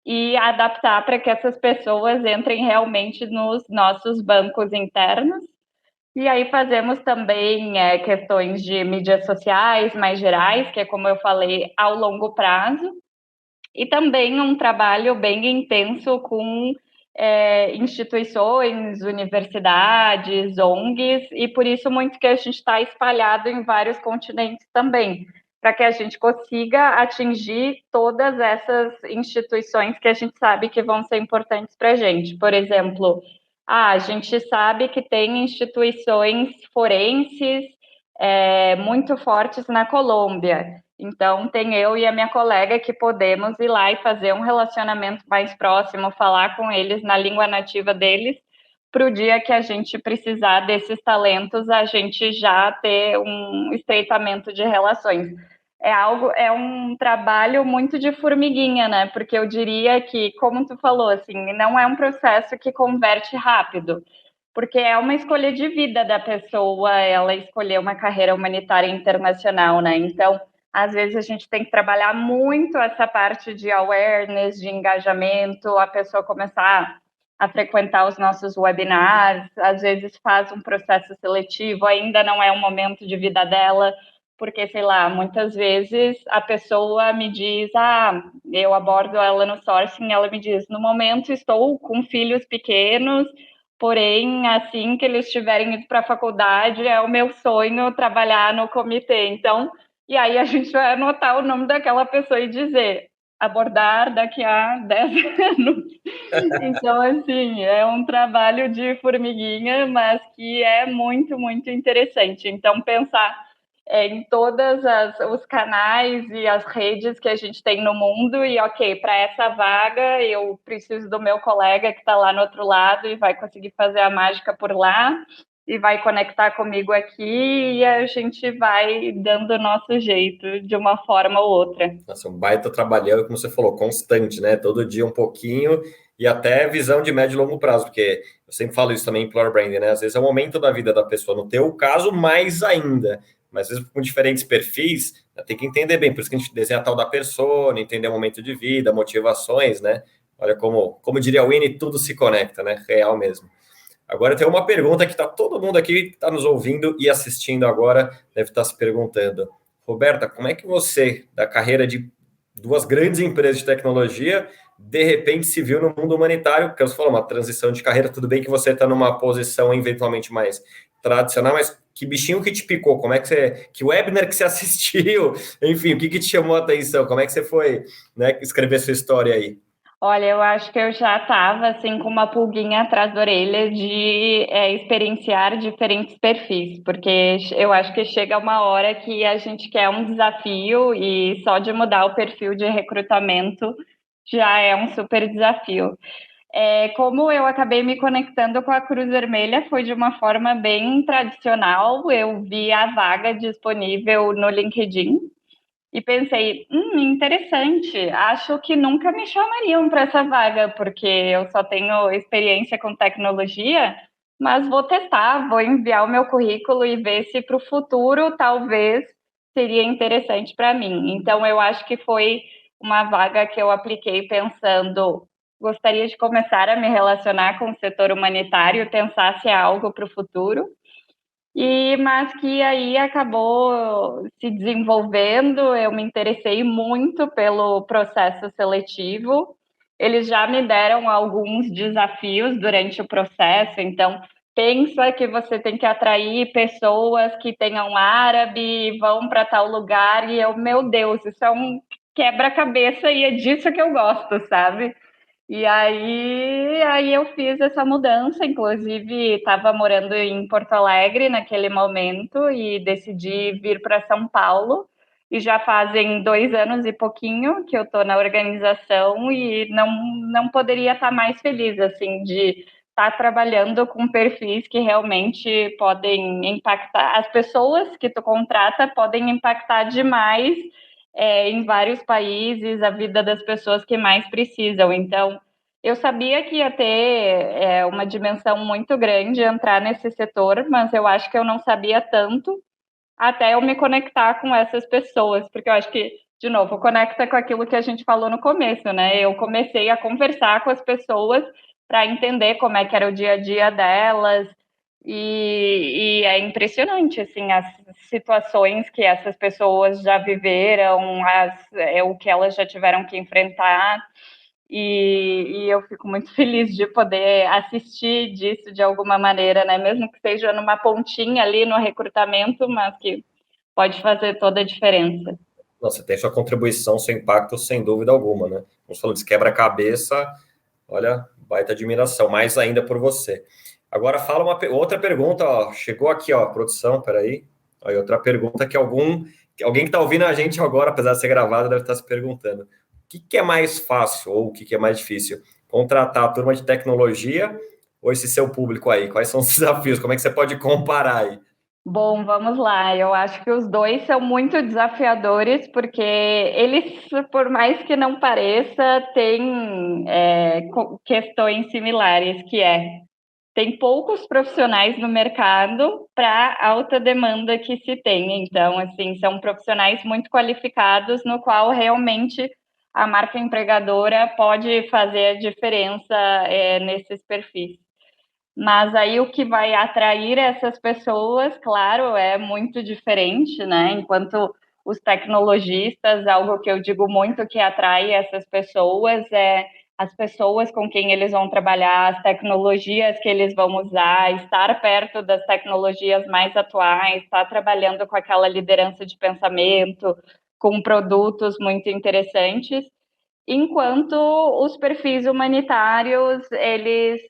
e adaptar para que essas pessoas entrem realmente nos nossos bancos internos. E aí fazemos também questões de mídias sociais mais gerais, que é como eu falei, ao longo prazo, e também um trabalho bem intenso com instituições, universidades, ONGs, e por isso muito que a gente está espalhado em vários continentes também, para que a gente consiga atingir todas essas instituições que a gente sabe que vão ser importantes para a gente. Por exemplo, A gente sabe que tem instituições forenses muito fortes na Colômbia. Então, tem eu e a minha colega que podemos ir lá e fazer um relacionamento mais próximo, falar com eles na língua nativa deles, para o dia que a gente precisar desses talentos, a gente já ter um estreitamento de relações. É um trabalho muito de formiguinha, né? Porque eu diria que, como tu falou, assim, não é um processo que converte rápido, porque é uma escolha de vida da pessoa, ela escolher uma carreira humanitária internacional, né? Então, às vezes a gente tem que trabalhar muito essa parte de awareness, de engajamento, a pessoa começar a frequentar os nossos webinars, às vezes faz um processo seletivo, ainda não é o momento de vida dela, porque, sei lá, muitas vezes a pessoa me diz, eu abordo ela no sourcing, ela me diz, no momento estou com filhos pequenos, porém, assim que eles tiverem ido para a faculdade, é o meu sonho trabalhar no comitê. Então, e aí a gente vai anotar o nome daquela pessoa e dizer, abordar daqui a 10 anos. Então, assim, é um trabalho de formiguinha, mas que é muito, muito interessante. Então, pensar em todos os canais e as redes que a gente tem no mundo e, ok, para essa vaga eu preciso do meu colega que está lá no outro lado e vai conseguir fazer a mágica por lá e vai conectar comigo aqui e a gente vai dando o nosso jeito de uma forma ou outra. Nossa, um baita trabalhão, como você falou, constante, né? Todo dia um pouquinho e até visão de médio e longo prazo, porque eu sempre falo isso também em employer branding, né? Às vezes é o momento da vida da pessoa, no teu caso, mais ainda. Mas às vezes com diferentes perfis, tem que entender bem, por isso que a gente desenha a tal da persona, entender o momento de vida, motivações, né? Olha como diria o Winnie, tudo se conecta, né? Real mesmo. Agora tem uma pergunta que está todo mundo aqui que está nos ouvindo e assistindo agora, deve estar se perguntando. Roberta, como é que você, da carreira de duas grandes empresas de tecnologia, de repente se viu no mundo humanitário? Porque você falou, uma transição de carreira, tudo bem que você está numa posição eventualmente mais tradicional, mas que bichinho que te picou? Como é que você, que webinar que você assistiu? Enfim, o que te chamou a atenção? Como é que você foi, né, escrever sua história aí? Olha, eu acho que eu já estava assim com uma pulguinha atrás da orelha de experienciar diferentes perfis, porque eu acho que chega uma hora que a gente quer um desafio e só de mudar o perfil de recrutamento já é um super desafio. Como eu acabei me conectando com a Cruz Vermelha, foi de uma forma bem tradicional. Eu vi a vaga disponível no LinkedIn e pensei, interessante, acho que nunca me chamariam para essa vaga, porque eu só tenho experiência com tecnologia, mas vou testar, vou enviar o meu currículo e ver se para o futuro talvez seria interessante para mim. Então, eu acho que foi uma vaga que eu apliquei pensando, gostaria de começar a me relacionar com o setor humanitário, pensar se é algo para o futuro. Mas que aí acabou se desenvolvendo, eu me interessei muito pelo processo seletivo. Eles já me deram alguns desafios durante o processo, então pensa que você tem que atrair pessoas que tenham árabe e vão para tal lugar, e eu, meu Deus, isso é um quebra-cabeça e é disso que eu gosto, sabe? E aí eu fiz essa mudança, inclusive estava morando em Porto Alegre naquele momento e decidi vir para São Paulo. E já fazem 2 anos e pouquinho que eu estou na organização e não poderia estar mais feliz assim de estar trabalhando com perfis que realmente podem impactar. As pessoas que tu contrata podem impactar demais em vários países a vida das pessoas que mais precisam. Então, eu sabia que ia ter uma dimensão muito grande entrar nesse setor, mas eu acho que eu não sabia tanto até eu me conectar com essas pessoas, porque eu acho que, de novo, conecta com aquilo que a gente falou no começo, né? Eu comecei a conversar com as pessoas para entender como é que era o dia a dia delas, e é impressionante, assim, as situações que essas pessoas já viveram, o que elas já tiveram que enfrentar, e eu fico muito feliz de poder assistir disso de alguma maneira, né? Mesmo que seja numa pontinha ali no recrutamento, mas que pode fazer toda a diferença. Nossa, tem sua contribuição, seu impacto, sem dúvida alguma, né? Como você falou, quebra-cabeça, olha, baita admiração, mais ainda por você. Agora fala outra pergunta, ó, chegou aqui, ó, produção, peraí. Aí outra pergunta que alguém que está ouvindo a gente agora, apesar de ser gravado, deve estar se perguntando. O que é mais fácil ou o que é mais difícil? Contratar a turma de tecnologia ou esse seu público aí? Quais são os desafios? Como é que você pode comparar aí? Bom, vamos lá. Eu acho que os dois são muito desafiadores, porque eles, por mais que não pareça, têm questões similares, tem poucos profissionais no mercado para a alta demanda que se tem. Então, assim, são profissionais muito qualificados, no qual realmente a marca empregadora pode fazer a diferença nesses perfis. Mas aí o que vai atrair essas pessoas, claro, é muito diferente, né? Enquanto os tecnologistas, algo que eu digo muito que atrai essas pessoas é as pessoas com quem eles vão trabalhar, as tecnologias que eles vão usar, estar perto das tecnologias mais atuais, estar trabalhando com aquela liderança de pensamento, com produtos muito interessantes, enquanto os perfis humanitários, eles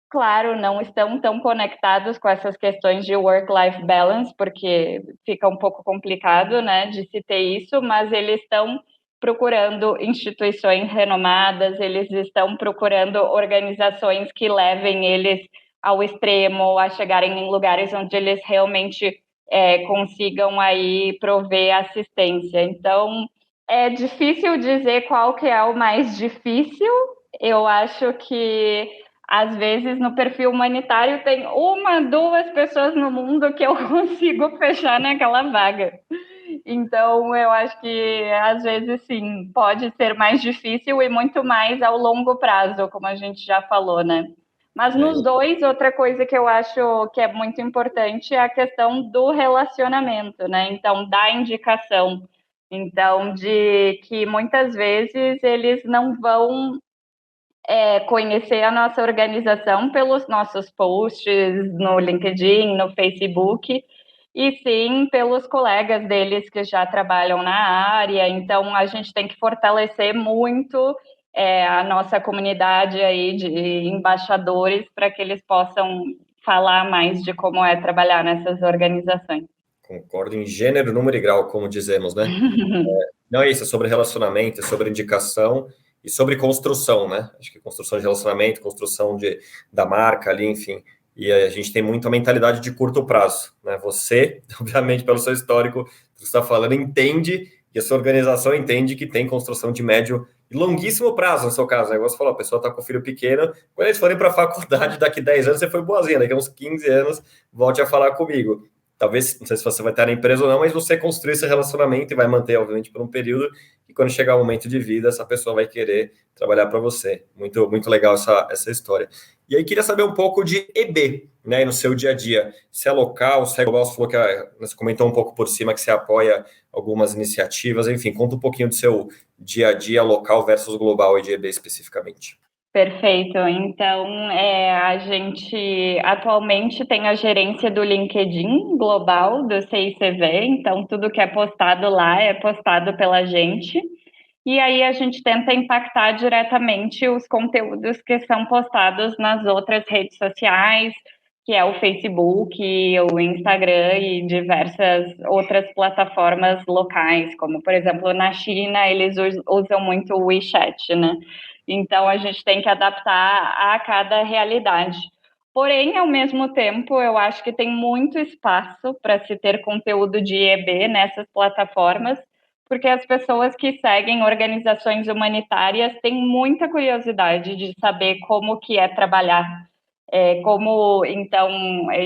claro, não estão tão conectados com essas questões de work-life balance, porque fica um pouco complicado, né, de se ter isso, mas eles estão procurando instituições renomadas, eles estão procurando organizações que levem eles ao extremo, a chegarem em lugares onde eles realmente consigam aí prover assistência. Então, é difícil dizer qual que é o mais difícil. Eu acho que às vezes no perfil humanitário tem uma, duas pessoas no mundo que eu consigo fechar naquela vaga. Então, eu acho que às vezes sim, pode ser mais difícil e muito mais ao longo prazo, como a gente já falou, né? Mas nos dois, outra coisa que eu acho que é muito importante é a questão do relacionamento, né? Então, da indicação. Então, de que muitas vezes eles não vão conhecer a nossa organização pelos nossos posts no LinkedIn, no Facebook, e sim pelos colegas deles que já trabalham na área. Então, a gente tem que fortalecer muito a nossa comunidade aí de embaixadores para que eles possam falar mais de como é trabalhar nessas organizações. Concordo em gênero, número e grau, como dizemos, né? Não é isso, é sobre relacionamento, é sobre indicação e sobre construção, né? Acho que construção de relacionamento, construção da marca ali, enfim. E a gente tem muito a mentalidade de curto prazo, né? Você, obviamente, pelo seu histórico, que você está falando, entende, e a sua organização entende que tem construção de médio e longuíssimo prazo, no seu caso, né? Você falou, a pessoa está com filho pequeno, quando eles forem para a faculdade, daqui 10 anos, você foi boazinha, daqui a uns 15 anos, volte a falar comigo. Talvez, não sei se você vai estar na empresa ou não, mas você construir esse relacionamento e vai manter, obviamente, por um período, e quando chegar o momento de vida, essa pessoa vai querer trabalhar para você. Muito, muito legal essa história. E aí, queria saber um pouco de EB, né, no seu dia a dia. Se é local, se é global, você falou que você comentou um pouco por cima que você apoia algumas iniciativas, enfim, conta um pouquinho do seu dia a dia local versus global e de EB especificamente. Perfeito. Então, a gente atualmente tem a gerência do LinkedIn global do CICV, então tudo que é postado lá é postado pela gente. E aí a gente tenta impactar diretamente os conteúdos que são postados nas outras redes sociais, que é o Facebook, o Instagram e diversas outras plataformas locais, como, por exemplo, na China, eles usam muito o WeChat, né? Então, a gente tem que adaptar a cada realidade. Porém, ao mesmo tempo, eu acho que tem muito espaço para se ter conteúdo de EB nessas plataformas, porque as pessoas que seguem organizações humanitárias têm muita curiosidade de saber como que é trabalhar. Então,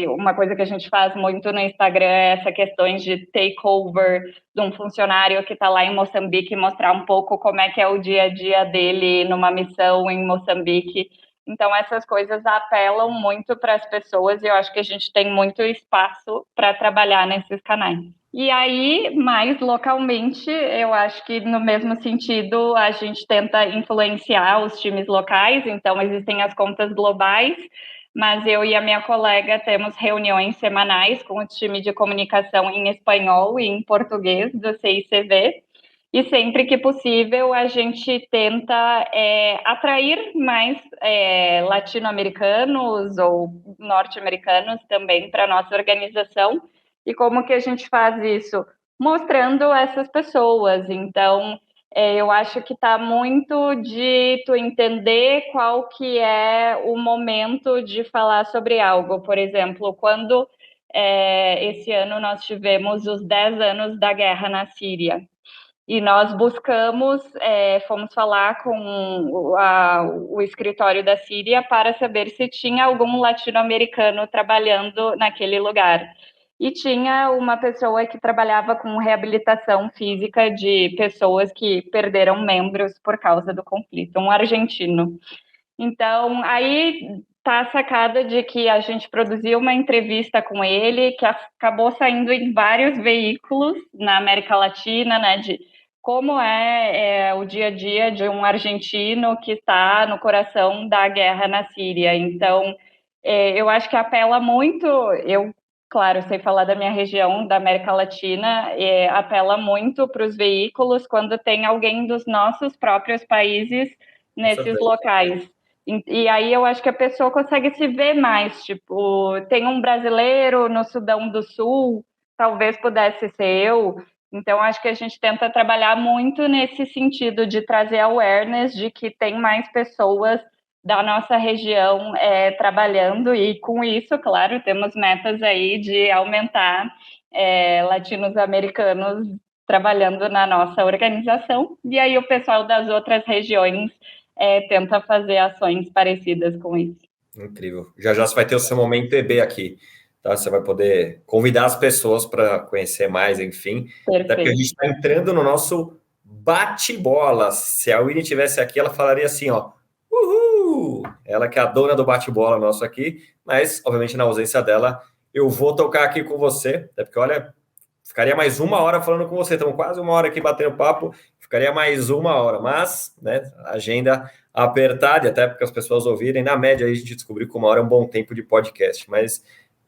uma coisa que a gente faz muito no Instagram é essa questão de takeover de um funcionário que está lá em Moçambique, mostrar um pouco como é que é o dia a dia dele numa missão em Moçambique. Então, essas coisas apelam muito para as pessoas e eu acho que a gente tem muito espaço para trabalhar nesses canais. E aí, mais localmente, eu acho que no mesmo sentido, a gente tenta influenciar os times locais, então existem as contas globais, mas eu e a minha colega temos reuniões semanais com o time de comunicação em espanhol e em português do CICV, E sempre que possível, a gente tenta atrair mais latino-americanos ou norte-americanos também para a nossa organização. E como que a gente faz isso? Mostrando essas pessoas. Então, eu acho que está muito de tu entender qual que é o momento de falar sobre algo. Por exemplo, quando esse ano nós tivemos os 10 anos da guerra na Síria. E nós buscamos, fomos falar com o escritório da Síria para saber se tinha algum latino-americano trabalhando naquele lugar. E tinha uma pessoa que trabalhava com reabilitação física de pessoas que perderam membros por causa do conflito, um argentino. Então, aí tá a sacada de que a gente produziu uma entrevista com ele, que acabou saindo em vários veículos na América Latina, né, de como é o dia a dia de um argentino que está no coração da guerra na Síria. Então, eu acho que apela muito, claro, sei falar da minha região, da América Latina, apela muito para os veículos quando tem alguém dos nossos próprios países nesses locais. E aí eu acho que a pessoa consegue se ver mais, tipo, tem um brasileiro no Sudão do Sul, talvez pudesse ser eu. Então, acho que a gente tenta trabalhar muito nesse sentido de trazer awareness de que tem mais pessoas da nossa região trabalhando, e com isso, claro, temos metas aí de aumentar latinos americanos trabalhando na nossa organização, e aí o pessoal das outras regiões tenta fazer ações parecidas com isso. Incrível. Já já você vai ter o seu momento EB aqui, tá? Você vai poder convidar as pessoas para conhecer mais, enfim. Perfeito. Até porque a gente está entrando no nosso bate-bola. Se a Winnie estivesse aqui, ela falaria assim, ó, uhul! Ela que é a dona do bate-bola nosso aqui, mas, obviamente, na ausência dela, eu vou tocar aqui com você, até porque, olha, ficaria mais 1 hora falando com você, estamos quase 1 hora aqui batendo papo, ficaria mais 1 hora, mas, né, agenda apertada, até porque as pessoas ouvirem, na média aí a gente descobriu que 1 hora é um bom tempo de podcast, mas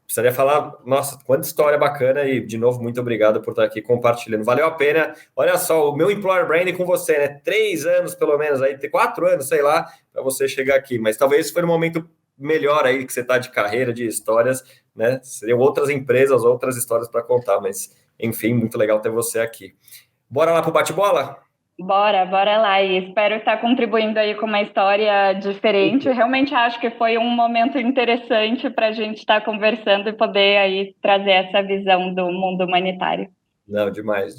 precisaria falar, nossa, quanta história bacana, e de novo, muito obrigado por estar aqui compartilhando, valeu a pena. Olha só, o meu employer branding com você, né, 3 anos pelo menos, aí 4 anos, sei lá, para você chegar aqui, mas talvez foi um momento melhor aí que você está de carreira, de histórias, né, seriam outras empresas, outras histórias para contar, mas enfim, muito legal ter você aqui. Bora lá pro bate-bola? Bora lá, e espero estar contribuindo aí com uma história diferente. Realmente acho que foi um momento interessante para a gente estar conversando e poder aí trazer essa visão do mundo humanitário. Não, demais.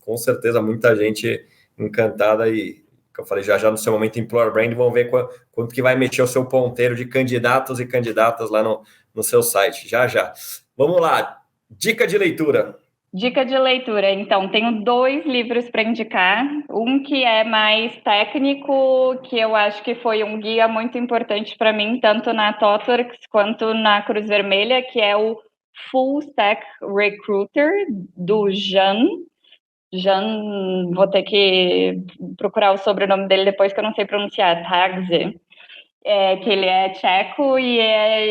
Com certeza, muita gente encantada, e, como eu falei, já no seu momento Employer Brand, vão ver quanto que vai mexer o seu ponteiro de candidatos e candidatas lá no seu site. Já. Vamos lá. Dica de leitura. Dica de leitura, então, tenho 2 livros para indicar. Um que é mais técnico, que eu acho que foi um guia muito importante para mim, tanto na TOTWORKS quanto na Cruz Vermelha, que é o Full Stack Recruiter, do Jan, vou ter que procurar o sobrenome dele depois, que eu não sei pronunciar, Tagze. Que ele é tcheco, e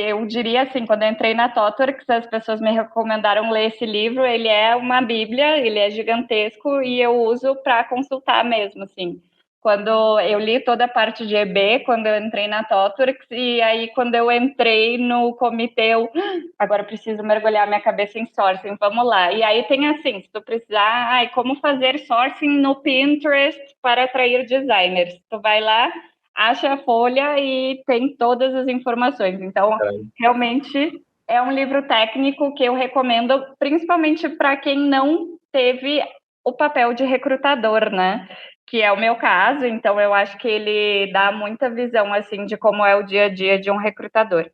eu diria assim, quando eu entrei na TOTWORKS, as pessoas me recomendaram ler esse livro. Ele é uma bíblia, ele é gigantesco, e eu uso para consultar mesmo, assim. Quando eu li toda a parte de EB, quando eu entrei na TOTWORKS, e aí quando eu entrei no comitê, agora preciso mergulhar minha cabeça em sourcing, vamos lá. E aí tem assim, se tu precisar, como fazer sourcing no Pinterest para atrair designers. Tu vai lá, acha a folha e tem todas as informações. Então, realmente é um livro técnico que eu recomendo, principalmente para quem não teve o papel de recrutador, né? Que é o meu caso. Então, eu acho que ele dá muita visão, assim, de como é o dia a dia de um recrutador.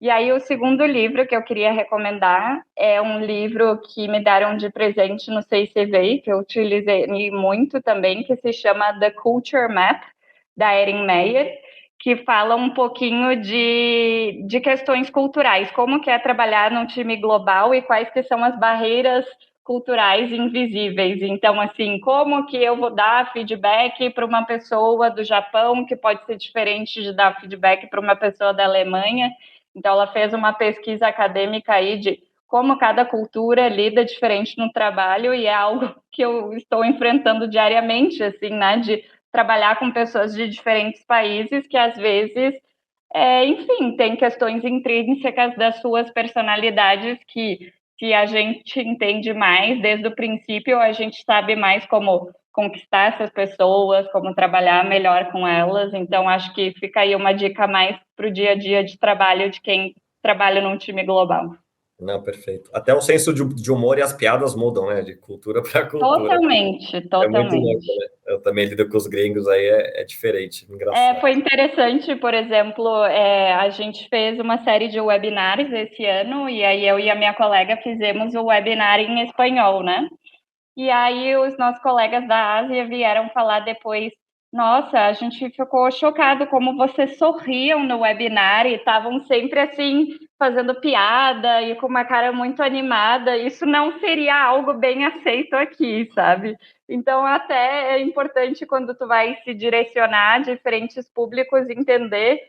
E aí, o segundo livro que eu queria recomendar é um livro que me deram de presente no CICV, que eu utilizei muito também, que se chama The Culture Map, da Erin Meyer, que fala um pouquinho de questões culturais, como que é trabalhar num time global e quais que são as barreiras culturais invisíveis. Então, assim, como que eu vou dar feedback para uma pessoa do Japão, que pode ser diferente de dar feedback para uma pessoa da Alemanha. Então, ela fez uma pesquisa acadêmica aí de como cada cultura lida diferente no trabalho, e é algo que eu estou enfrentando diariamente, assim, né, de trabalhar com pessoas de diferentes países que às vezes, enfim, tem questões intrínsecas das suas personalidades que, se a gente entende mais desde o princípio, a gente sabe mais como conquistar essas pessoas, como trabalhar melhor com elas. Então, acho que fica aí uma dica mais para o dia a dia de trabalho de quem trabalha num time global. Não, perfeito. Até o senso de humor e as piadas mudam, né? De cultura para cultura. Totalmente, É muito louco, totalmente. né? Eu também lido com os gringos, aí é diferente, engraçado. Foi interessante, por exemplo, a gente fez uma série de webinars esse ano, e aí eu e a minha colega fizemos o webinar em espanhol, né? E aí os nossos colegas da Ásia vieram falar depois, nossa, a gente ficou chocado como vocês sorriam no webinar e estavam sempre assim, fazendo piada e com uma cara muito animada. Isso não seria algo bem aceito aqui, sabe? Então, até é importante quando tu vai se direcionar a diferentes públicos, entender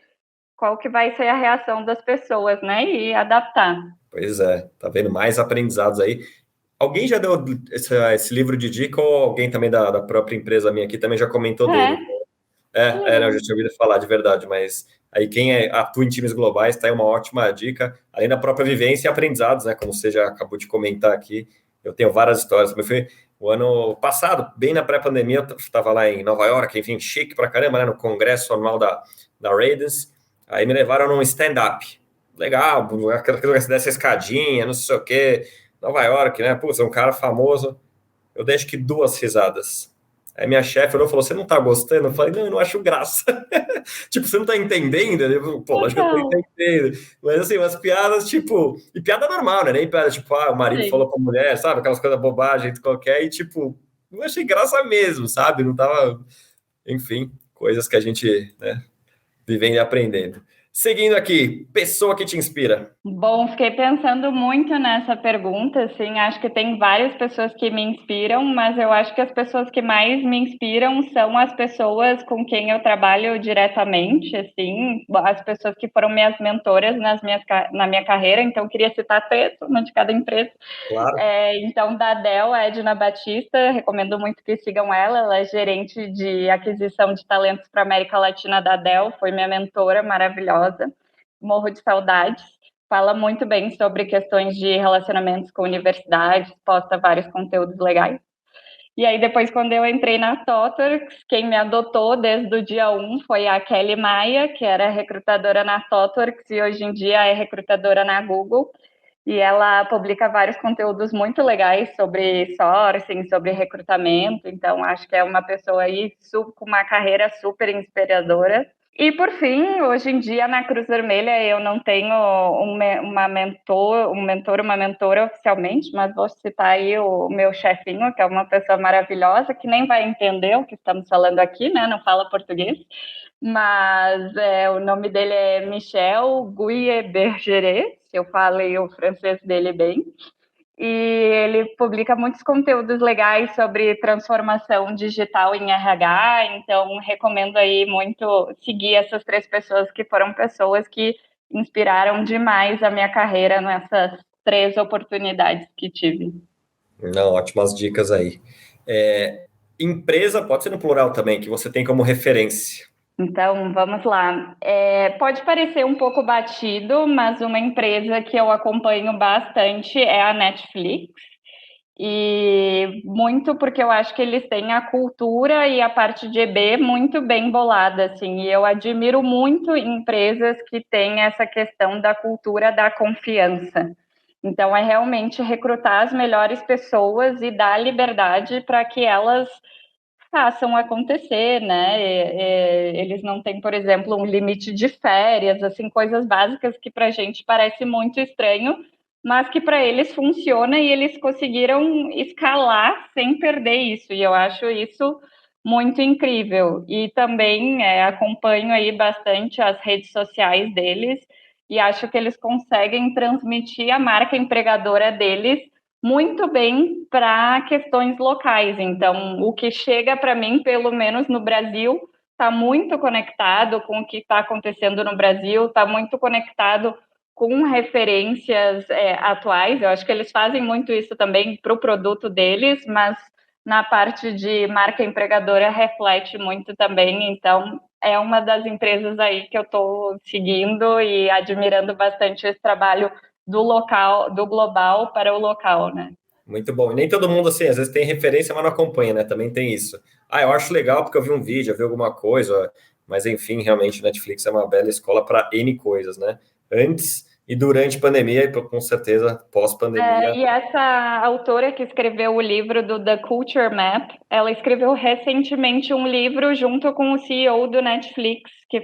qual que vai ser a reação das pessoas, né? E adaptar. Pois é, tá vendo? Mais aprendizados aí. Alguém já deu esse livro de dica ou alguém também da própria empresa minha aqui também já comentou dele? Eu já tinha ouvido falar de verdade, mas aí quem atua em times globais tá aí uma ótima dica, além da própria vivência e aprendizados, né? Como você já acabou de comentar aqui, eu tenho várias histórias. Mas foi o ano passado, bem na pré-pandemia, eu estava lá em Nova York, enfim, chique pra caramba, né? No congresso anual da Radens. Aí me levaram num stand-up. Legal, aquela coisa dessa escadinha, não sei o quê. Nova York, né? Pô, você é um cara famoso. Eu dei acho que 2 risadas. Aí minha chefe olhou e falou: Você não tá gostando? Eu falei: Não, eu não acho graça. Tipo, você não tá entendendo? Pô, lógico que eu tô Total. entendendo. Mas assim, umas piadas, tipo. E piada normal, né? Nem piada, tipo, o marido Sim. falou pra mulher, sabe? Aquelas coisas bobagem qualquer. E, tipo, não achei graça mesmo, sabe? Não tava. Enfim, coisas que a gente, né, vivendo e aprendendo. Seguindo aqui, pessoa que te inspira. Bom, fiquei pensando muito nessa pergunta, assim, acho que tem várias pessoas que me inspiram, mas eu acho que as pessoas que mais me inspiram são as pessoas com quem eu trabalho diretamente, assim, as pessoas que foram minhas mentoras na minha carreira, então queria citar 3, uma de cada empresa. Claro. Então, da Dell, a Edna Batista, recomendo muito que sigam ela. Ela é gerente de aquisição de talentos para a América Latina da Dell, foi minha mentora maravilhosa, morro de saudades. Fala muito bem sobre questões de relacionamentos com universidades, posta vários conteúdos legais. E aí, depois, quando eu entrei na TOTWORKS, quem me adotou desde o dia 1 foi a Kelly Maia, que era recrutadora na TOTWORKS e hoje em dia é recrutadora na Google. E ela publica vários conteúdos muito legais sobre sourcing, sobre recrutamento. Então, acho que é uma pessoa aí com uma carreira super inspiradora. E, por fim, hoje em dia, na Cruz Vermelha, eu não tenho uma mentora oficialmente, mas vou citar aí o meu chefinho, que é uma pessoa maravilhosa, que nem vai entender o que estamos falando aqui, né? Não fala português. Mas o nome dele é Michel Guyer-Bergeret, se eu falei o francês dele bem. E ele publica muitos conteúdos legais sobre transformação digital em RH, então recomendo aí muito seguir essas 3 pessoas que foram pessoas que inspiraram demais a minha carreira nessas 3 oportunidades que tive. Não, ótimas dicas aí. Empresa, pode ser no plural também, que você tem como referência. Então, vamos lá. Pode parecer um pouco batido, mas uma empresa que eu acompanho bastante é a Netflix. E muito porque eu acho que eles têm a cultura e a parte de EB muito bem bolada, assim. E eu admiro muito empresas que têm essa questão da cultura da confiança. Então, é realmente recrutar as melhores pessoas e dar liberdade para que elas façam acontecer, né? Eles não têm, por exemplo, um limite de férias, assim, coisas básicas que para a gente parece muito estranho, mas que para eles funciona e eles conseguiram escalar sem perder isso. E eu acho isso muito incrível. E também acompanho aí bastante as redes sociais deles e acho que eles conseguem transmitir a marca empregadora deles muito bem para questões locais. Então, o que chega para mim, pelo menos no Brasil, está muito conectado com o que está acontecendo no Brasil, está muito conectado com referências atuais. Eu acho que eles fazem muito isso também para o produto deles, mas na parte de marca empregadora reflete muito também. Então, é uma das empresas aí que eu estou seguindo e admirando bastante esse trabalho do local, do global para o local, né? Muito bom. E nem todo mundo, assim, às vezes tem referência, mas não acompanha, né? Também tem isso. Eu acho legal porque eu vi um vídeo, eu vi alguma coisa, mas enfim, realmente o Netflix é uma bela escola para N coisas, né? Antes e durante a pandemia, e com certeza pós-pandemia. E essa autora que escreveu o livro do The Culture Map, ela escreveu recentemente um livro junto com o CEO do Netflix, que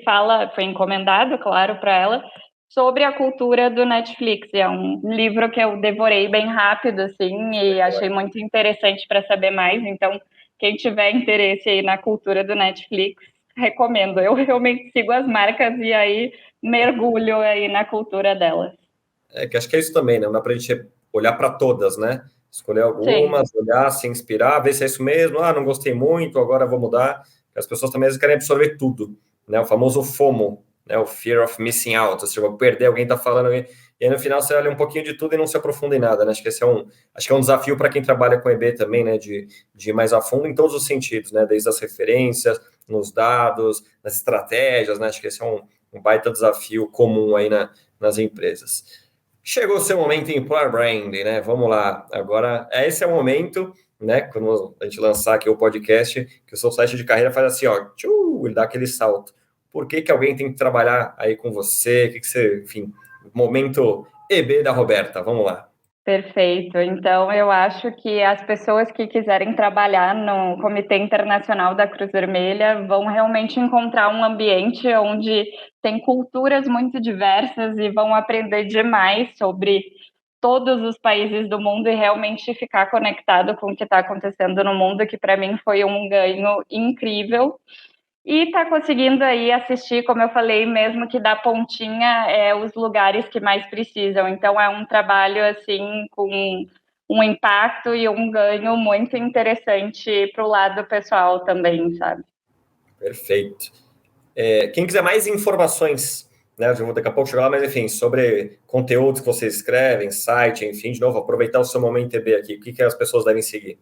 foi encomendado, claro, para ela, sobre a cultura do Netflix. É um livro que eu devorei bem rápido, assim, e achei muito interessante para saber mais. Então, quem tiver interesse aí na cultura do Netflix, recomendo. Eu realmente sigo as marcas e aí mergulho aí na cultura delas. Que acho que é isso também, né? Não dá para a gente olhar para todas, né? Escolher algumas, Sim. olhar, se inspirar, ver se é isso mesmo. Não gostei muito, agora vou mudar. As pessoas também às vezes querem absorver tudo, né? O famoso FOMO, né? O Fear of Missing Out. Você vai perder, alguém está falando, e aí no final você olha um pouquinho de tudo e não se aprofunda em nada, né? Acho que esse é um desafio para quem trabalha com EB também, né? De ir mais a fundo em todos os sentidos, né? Desde as referências, nos dados, nas estratégias, né? Acho que esse é um baita desafio comum aí nas empresas. Chegou o seu momento em Employer Branding, né? Vamos lá. Agora, esse é o momento, né? Quando a gente lançar aqui o podcast, que o seu site de carreira faz assim, ó, ele dá aquele salto. Por que alguém tem que trabalhar aí com você? O que você, enfim, momento EB da Roberta. Vamos lá. Perfeito. Então, eu acho que as pessoas que quiserem trabalhar no Comitê Internacional da Cruz Vermelha vão realmente encontrar um ambiente onde tem culturas muito diversas e vão aprender demais sobre todos os países do mundo e realmente ficar conectado com o que está acontecendo no mundo, que para mim foi um ganho incrível. E está conseguindo aí assistir, como eu falei, mesmo que da pontinha, os lugares que mais precisam. Então, é um trabalho, assim, com um impacto e um ganho muito interessante para o lado pessoal também, sabe? Perfeito. Quem quiser mais informações, né? Eu vou daqui a pouco chegar lá, mas enfim, sobre conteúdos que vocês escrevem, site, enfim, de novo, aproveitar o seu momento EB aqui. O que as pessoas devem seguir?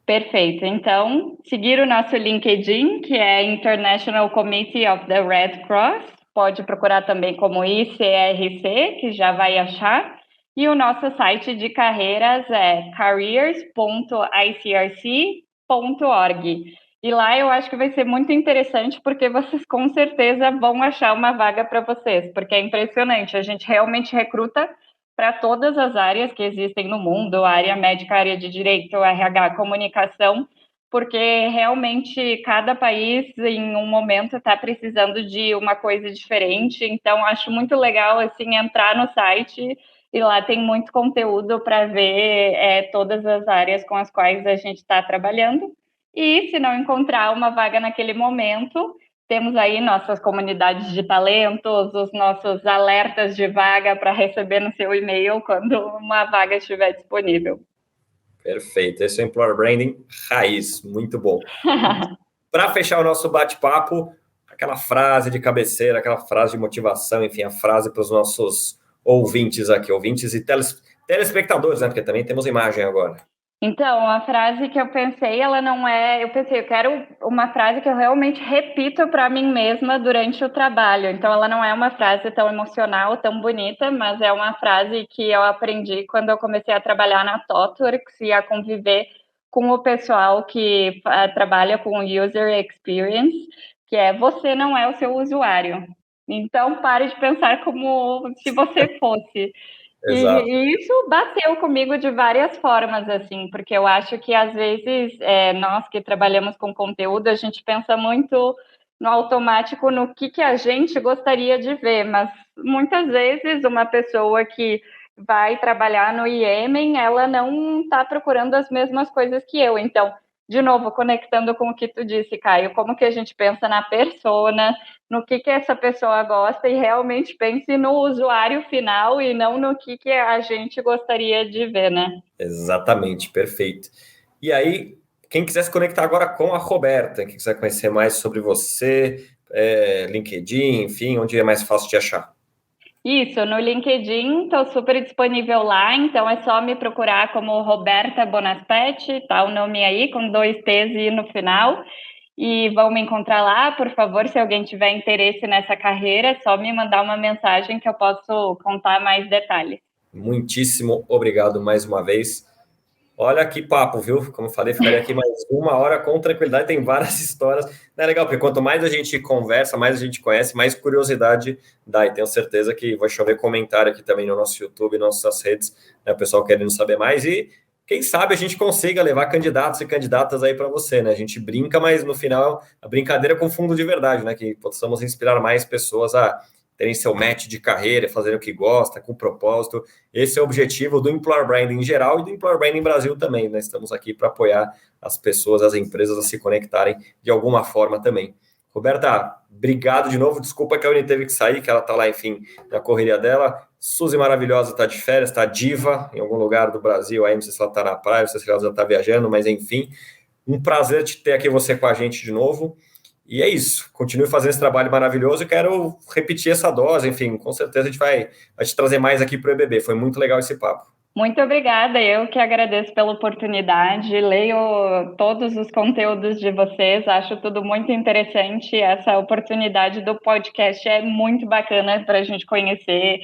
Perfeito. Então, seguir o nosso LinkedIn, que é International Committee of the Red Cross. Pode procurar também como ICRC, que já vai achar. E o nosso site de carreiras é careers.icrc.org. E lá eu acho que vai ser muito interessante, porque vocês com certeza vão achar uma vaga para vocês, porque é impressionante. A gente realmente recruta para todas as áreas que existem no mundo, a área médica, a área de direito, RH, comunicação, porque realmente cada país em um momento está precisando de uma coisa diferente. Então, acho muito legal assim entrar no site e lá tem muito conteúdo para ver todas as áreas com as quais a gente está trabalhando. E se não encontrar uma vaga naquele momento, temos aí nossas comunidades de talentos, os nossos alertas de vaga para receber no seu e-mail quando uma vaga estiver disponível. Perfeito. Esse é o Employer Branding raiz. Muito bom. Para fechar o nosso bate-papo, aquela frase de cabeceira, aquela frase de motivação, enfim, a frase para os nossos ouvintes aqui, ouvintes e telespectadores, né? Porque também temos imagem agora. Então, a frase que eu pensei, ela não é... Eu quero uma frase que eu realmente repito para mim mesma durante o trabalho. Então, ela não é uma frase tão emocional, tão bonita, mas é uma frase que eu aprendi quando eu comecei a trabalhar na ThoughtWorks e a conviver com o pessoal que trabalha com User Experience, que é: você não é o seu usuário. Então, pare de pensar como se você fosse. Exato. E isso bateu comigo de várias formas, assim, porque eu acho que às vezes nós que trabalhamos com conteúdo, a gente pensa muito no automático no que a gente gostaria de ver, mas muitas vezes uma pessoa que vai trabalhar no Iêmen, ela não está procurando as mesmas coisas que eu. Então, de novo, conectando com o que tu disse, Caio, como que a gente pensa na persona, no que essa pessoa gosta e realmente pense no usuário final e não no que a gente gostaria de ver, né? Exatamente, perfeito. E aí, quem quiser se conectar agora com a Roberta, quem quiser conhecer mais sobre você, LinkedIn, enfim, onde é mais fácil de achar? Isso, no LinkedIn, estou super disponível lá, então é só me procurar como Roberta Bonaspeti, tá o nome aí, com 2 T's e no final, e vão me encontrar lá. Por favor, se alguém tiver interesse nessa carreira, é só me mandar uma mensagem que eu posso contar mais detalhes. Muitíssimo obrigado mais uma vez. Olha que papo, viu? Como eu falei, ficaria aqui mais 1 hora com tranquilidade, tem várias histórias. Não é legal, porque quanto mais a gente conversa, mais a gente conhece, mais curiosidade dá. E tenho certeza que vai chover comentário aqui também no nosso YouTube, nas nossas redes, né? O pessoal querendo saber mais. E quem sabe a gente consiga levar candidatos e candidatas aí para você, né? A gente brinca, mas no final a brincadeira é com fundo de verdade, né? Que possamos inspirar mais pessoas a terem seu match de carreira, fazerem o que gosta, com propósito. Esse é o objetivo do Employer Branding em geral e do Employer Branding Brasil também. Nós estamos aqui para apoiar as pessoas, as empresas a se conectarem de alguma forma também. Roberta, obrigado de novo. Desculpa que a Uni teve que sair, que ela está lá, enfim, na correria dela. Suzy maravilhosa está de férias, está diva em algum lugar do Brasil. Aí não sei se ela está na praia, não sei se ela já está viajando, mas enfim, um prazer te ter aqui você com a gente de novo. E é isso, continue fazendo esse trabalho maravilhoso e quero repetir essa dose, enfim, com certeza a gente vai te trazer mais aqui para o EBB, foi muito legal esse papo. Muito obrigada, eu que agradeço pela oportunidade, leio todos os conteúdos de vocês, acho tudo muito interessante, essa oportunidade do podcast é muito bacana para a gente conhecer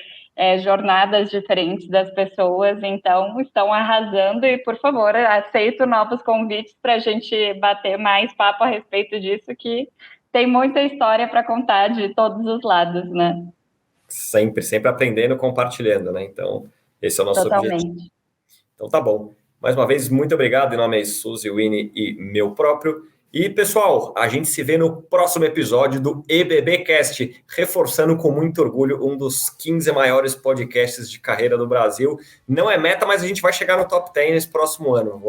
jornadas diferentes das pessoas, então estão arrasando e, por favor, aceito novos convites para a gente bater mais papo a respeito disso, que tem muita história para contar de todos os lados, né? Sempre aprendendo, compartilhando, né? Então, esse é o nosso objetivo. Então, tá bom. Mais uma vez, muito obrigado em nome de Suzy, Winnie e meu próprio. E, pessoal, a gente se vê no próximo episódio do EBBcast, reforçando com muito orgulho um dos 15 maiores podcasts de carreira do Brasil. Não é meta, mas a gente vai chegar no top 10 nesse próximo ano.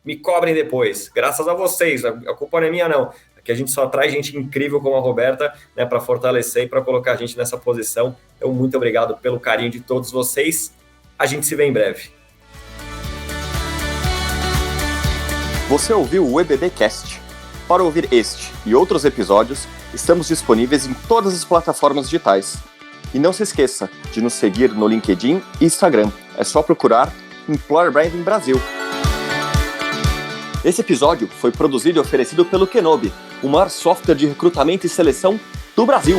Me cobrem depois. Graças a vocês. A culpa não é minha, não. Aqui a gente só traz gente incrível como a Roberta, né, para fortalecer e para colocar a gente nessa posição. Então, muito obrigado pelo carinho de todos vocês. A gente se vê em breve. Você ouviu o EBBcast? Para ouvir este e outros episódios, estamos disponíveis em todas as plataformas digitais. E não se esqueça de nos seguir no LinkedIn e Instagram. É só procurar Employer Branding Brasil. Esse episódio foi produzido e oferecido pelo Kenobi, o maior software de recrutamento e seleção do Brasil.